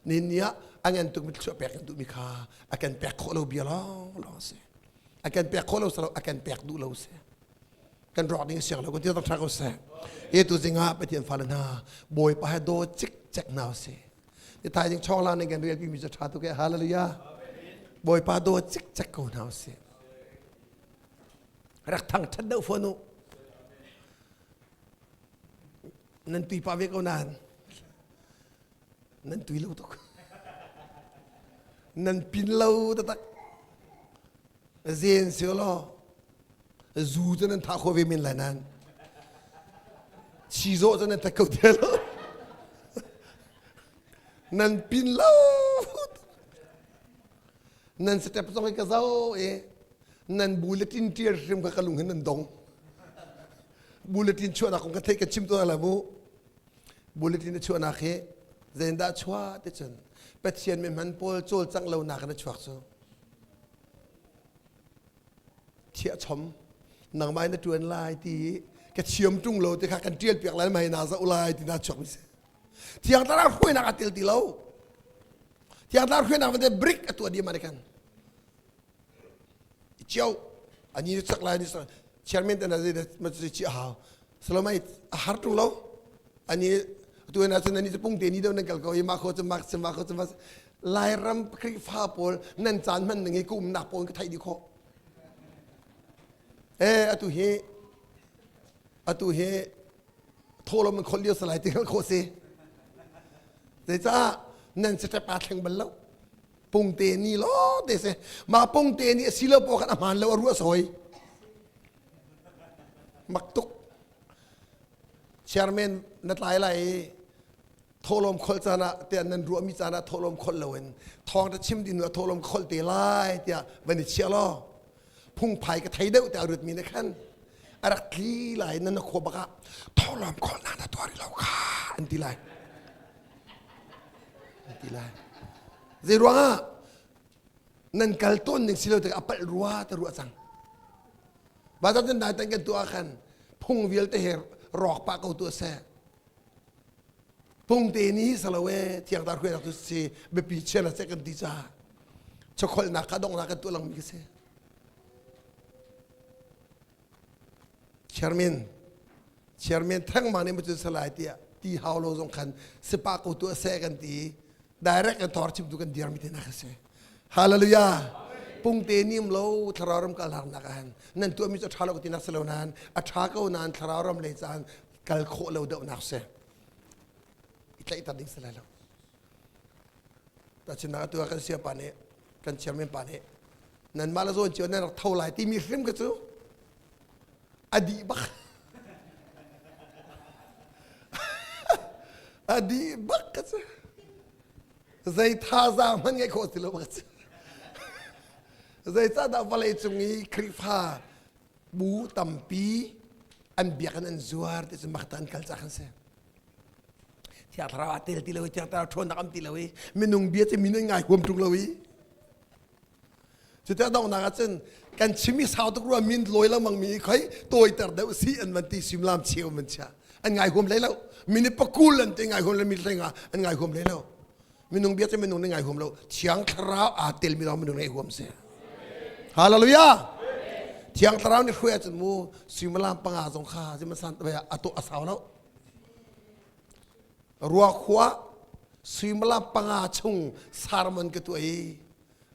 ni nia angan tu mi chua pe kan du mi kha akan pe kho lo bi lo se akan pek kholo salo akan pek du lo se kan ro ding siang lo ko ti ta tha ko se e tu zinga pathian falana boy pa ha do chik chek naw se ti thai jing chong la ne kan real pi mi cha tha tu ke hallelujah boy pa do chik chek ko naw se rak thang thad do phonu nan tui pa ve ko nan nan tui lo to nan pin lo ta tak Zen silo zu chân ta kho ve min la nan chi zo chân ta ko de lo nan pin lo nan step song ka zao e nan bulletin tier rim ka kalung nan dong bulletin chua na ko ka thai ka chim to la mu bulletin chua na khe zen da chua te chen pathian me man pol chol chang lo na ka na chuak so chia chom nang mai na tuan lai ti ka chiam tung lo te kha kan tiel piak lai mai na za ulai ti na chok mi se tiang tara khoi na ka til ti lo tiang tara khoi na ma de brick atu dia ma kan chiao ani chak lai ni sa chairman ta na de ma chi ha salomai har tung lo ani tu na sa ni pung te ni do na kal ko ma kho ma kho lai ram kri fa pol nan chan man ngi kum na pol ka thai di kho atu he tholo man khol dio salai ti kho se de cha nan se ta pa thang bal lo pung te ni lo de se ma pung te ni silo po kan aman lo ru soi mak tuk chairman nat lai lai tholom khol chana te nan ru mi chana tholom khol loen thong ta chim din tholom khol te lai tia bani chialo phung phai ka thai deuh te arut mi na khan arak thi lai nan kho baka tholam khol na na tori lo kha anti lai ze ruanga nan kal ton ning silo te apal ruwa ta ruwa sang ba ta den dai tan kan tu khan phung vil te her rok pa ko tu se phung te ni salawe tiang dar khwe tu si be pi chela se kan ti cha chokhol na ka dong na ka tu lang mi se chairmanทั้งมาในมุจสลายเตียตีฮาวโลสงคันสปากูตัวเสกันตีdirect กันทอร์ชิมตุกันเดียร์มิเตนักเสฮาเลลูยาปุ่งเตนิมโลทารารมกัลหางนักานนั่นตัวมิจฉาโลกตินักสลาวนานอัฐาเก้านานทารารมเลยจานกัลโคโลเดวนักเสอิตาอิตาดิ้งสลายแล้วแต่ฉันนักตัวกันเสียปานเนกันเชื่อไม่ปานเนนั่นมาลาโซนเชื่อนั่นเท่าไรที่มีฟิล์มกันซูอดีบักอดีบักกันซูใจท่าซามันไงโคตรโลบักซูใจท่าดาวเลยจุงี้คริฟาบูตัมปีอันเบียกันอันจวาร์ที่จะมักตันกัลจากกันเสียที่อัตราเตลติลวิที่อัตราชนนักอัมติลวิมินุงเบียจะมินุงไงห่วมจุงลวิจุดที่เราหนักจนกันชิมิสาวตุกรัวมินลอยแล้วมังมีใครตัวอิตาเดวซีอันมันตีสิมลามเชียวมันชาอันไงห่วมเลยแล้วมินิปะกูลันตีไงห่วมเลยมิเลยงาอันไงห่วมเลยแล้วมินุงเบียจะมินุงไงห่วมแล้วเชียงคราวอาเตลมิเรามินุงไงห่วมเสียฮาเลลูยาเชียงคราวนี่คุยจนมูสิมลามปังอาสงขาสิมันสันไปอัตุอาสาวแล้วรัวขวาสิมลามปังอาชงสารมันก็ตัวเอ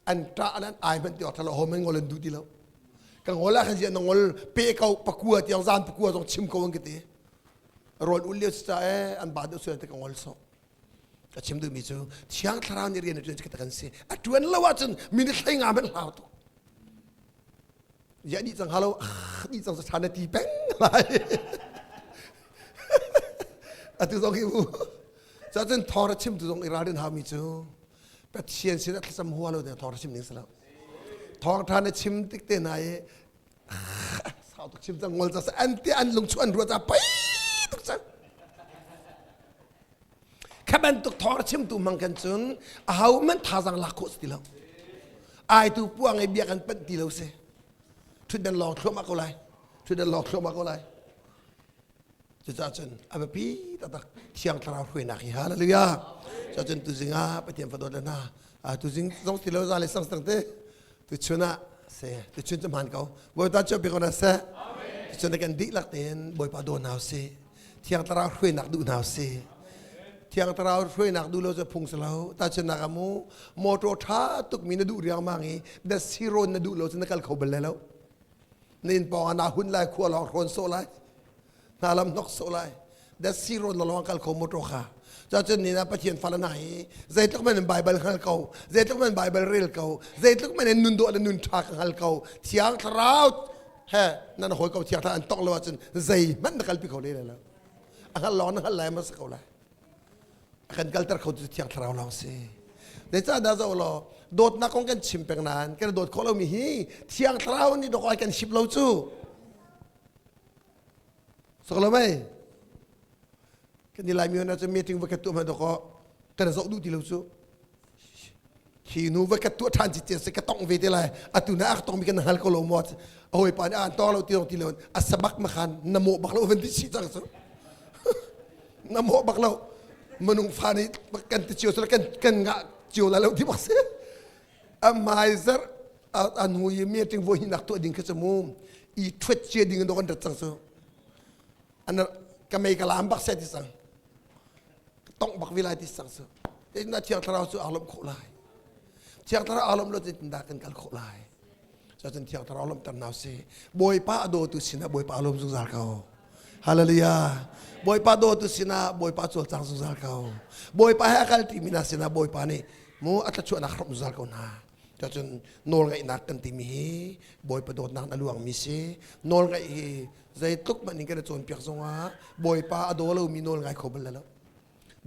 อันตรานั้นไอ้มันที่ออกทะเลาะมันงอลันดูดีแล้วกังวลแล้วขันเสียนงอลเป๊ะเขาปักกัวที่ยังจานปักกัวต้องชิมเขาวันกี่ทีรอนอุลเลียสใจอันบาดเจ็บสุดที่กังวลสอบก็ชิมดูมิจูเชียงคราวนี่เรียนจนจะกันเสียอัดวันละว่าจนมินิใช้งานเป็นลาวตัวอย่าดีจังฮัลโหลดีจังสถานที่เป็นอะไรอัดตัวสองคิวจะจนทอร์ชิมตัวสองอิราเดนฮามิจูเป็ดเชียนสินะที่สมหัวเราเนี่ยทอร์ชิมนี่สิแล้วทอร์ทานชิมติ๊กเตนายสาวตุกชิมจังงอลจะอันที่อันลงชวนรัวจะไปตุกจังแค่เป็นตุกทอร์ชิมตัวมังกันจนเอามันท่าจังลักโคสติแล้วไอตัวพวงไอเบียกันเป็นติแล้วเสทุดเดินหลอกทั่วมาก็เลยทุดเดินหลอกทั่วมาก็เลยจะจัดจนอาเบปีตัดเชียงคราวคุยนักฮิฮาเลลูยาจัดจนตุสิงาไปเตรียมฟัดดนะตุสิงต้องติเลวซาเลสังสังเตตุชนะเสตุชนจะมันเขาบ่อยตาจะเป็นคนนั้นเสตุชนกันดีลักเต็นบ่อยปาโดนเอาเสเชียงคราวคุยนักดูนาวเสเชียงคราวคุยนักดูเราจะพุงสลาวตาชนะกามูโมโตท่าตุกมีนดูเรียงมังงี้เดซิโรนนดูเราจะนักการเขาเบลแล้วนินปองนาหุ่นไล่ขัวหลอกคนโซไลนาลำนกโซไลเดซิโรนเราลองกันเขาโมโตค่ะจะจนนี่นะประเทศฝรั่งไหนใจทุกมันเป็นไบเบิลฮัลเขาใจทุกมันไบเบิลเรลเขาใจทุกมันนุนโดนนุนทักฮัลเขาเที่ยงคราวเฮ้นั่นหอยเขาเที่ยงท่าอันต้องเลยว่าจนใจมันนักการพิเขาเลยแล้วอันร้อนอันแรงมาสักเขาเลยขันกัลตร์เขาจะเที่ยงคราวเราสิเดี๋ยวจะได้จะว่าโดดนักของกันชิมเป็นนานกันโดดเขาเรามีฮีเที่ยงคราวนี่ดอกไม้กันชิมเราจู่สักแล้วไหมกันนี่ลายมีวันจะมีถึงวัคตัวมันดอกกันจะดูที่เราจู่ที่นู้วัคตัวท่านจิตเจสก็ต้องเวทีไรอัตุน่าต้องมีกันหันเขาลงหมดโอ้ยป่านอ่านต่อเราที่เราอัศบักมาขันนโมบักเราเป็นที่ชิจังสุนโมบักเรามนุษย์ฟานิกันติดเชื้อแล้วกันงะเจียวแล้วที่บอกเสียอามาอิซร์อันหูยมีถึงวัวหินักตัวดิ่งขึ้นสมุมอีทวดเชียดิ่งโดนดัดจังสูอันนั้นก็ไม่กลามบักเสียที่สังต้องบักวิไลที่สังสูแต่น่าเชียงทาราวสูอารมณ์โคลายเชียงทาราวอารมณ์เราจะด่ากันกันโคลายจะจนเชียงทาราวอารมณ์ตันนาวเสียบอยป้าโดตุสินะบอยป้าอารมณ์สุขสันต์เขาฮาเลลูยาบอยป้าโดตุสินะบอยป้าโจลจังสุขสันต์เขาบอยป้าให้กันที่มินาสินะบอยป้านี่มูอัตชวนักรบสุขสันต์เขานะจะจนโนลไงนักกันที่มีบอยป้าโดดนักนลวงมีเสโนลไงใจตุกมันนี่กันจนเปียกสงะบอยป้าโดเรามีโนลไงเขาเป็นแล้ว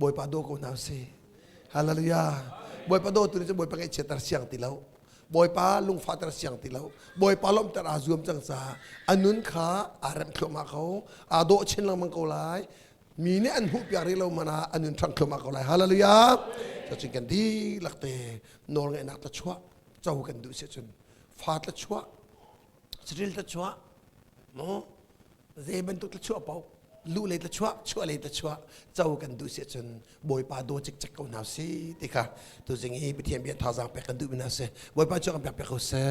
บอยป้าโดเขาหนาวเสฮาเลลูยาบอยป้าโดตัวนี้จะบอยป้าไงเชิดตาเสียงติแล้วบอยป้าลุงฟ้าตาเสียงติแล้วบอยป้าล้มตาอาซุมจังสาอันนุนขาอารมณ์ขมาเขาอาโดเช่นเรามันเขาไล่มีเนี่ยอันหุบยาริเรามานะอันนุนทังขมาเขาไล่ฮาเลลูยาจะจึงกันดีหลักเตนอนไงนักตะชัวเจ้ากันดูเสียจนฟ้าตะชัวสริลตะชัวโม่เจ็บเป็นตุตะชัวเปล่าลู่เลยตะชัวชัวเลยตะชัวเจ้ากันดูเสียจนบอยป้าโดจิกจักเขาหนาวสิติค่ะตัวสิ่งนี้ไปเทียนเบียดท่าจางไปกันดูเป็นอะไรบอยป้าเจ้ากันแบบไปเขาเสีย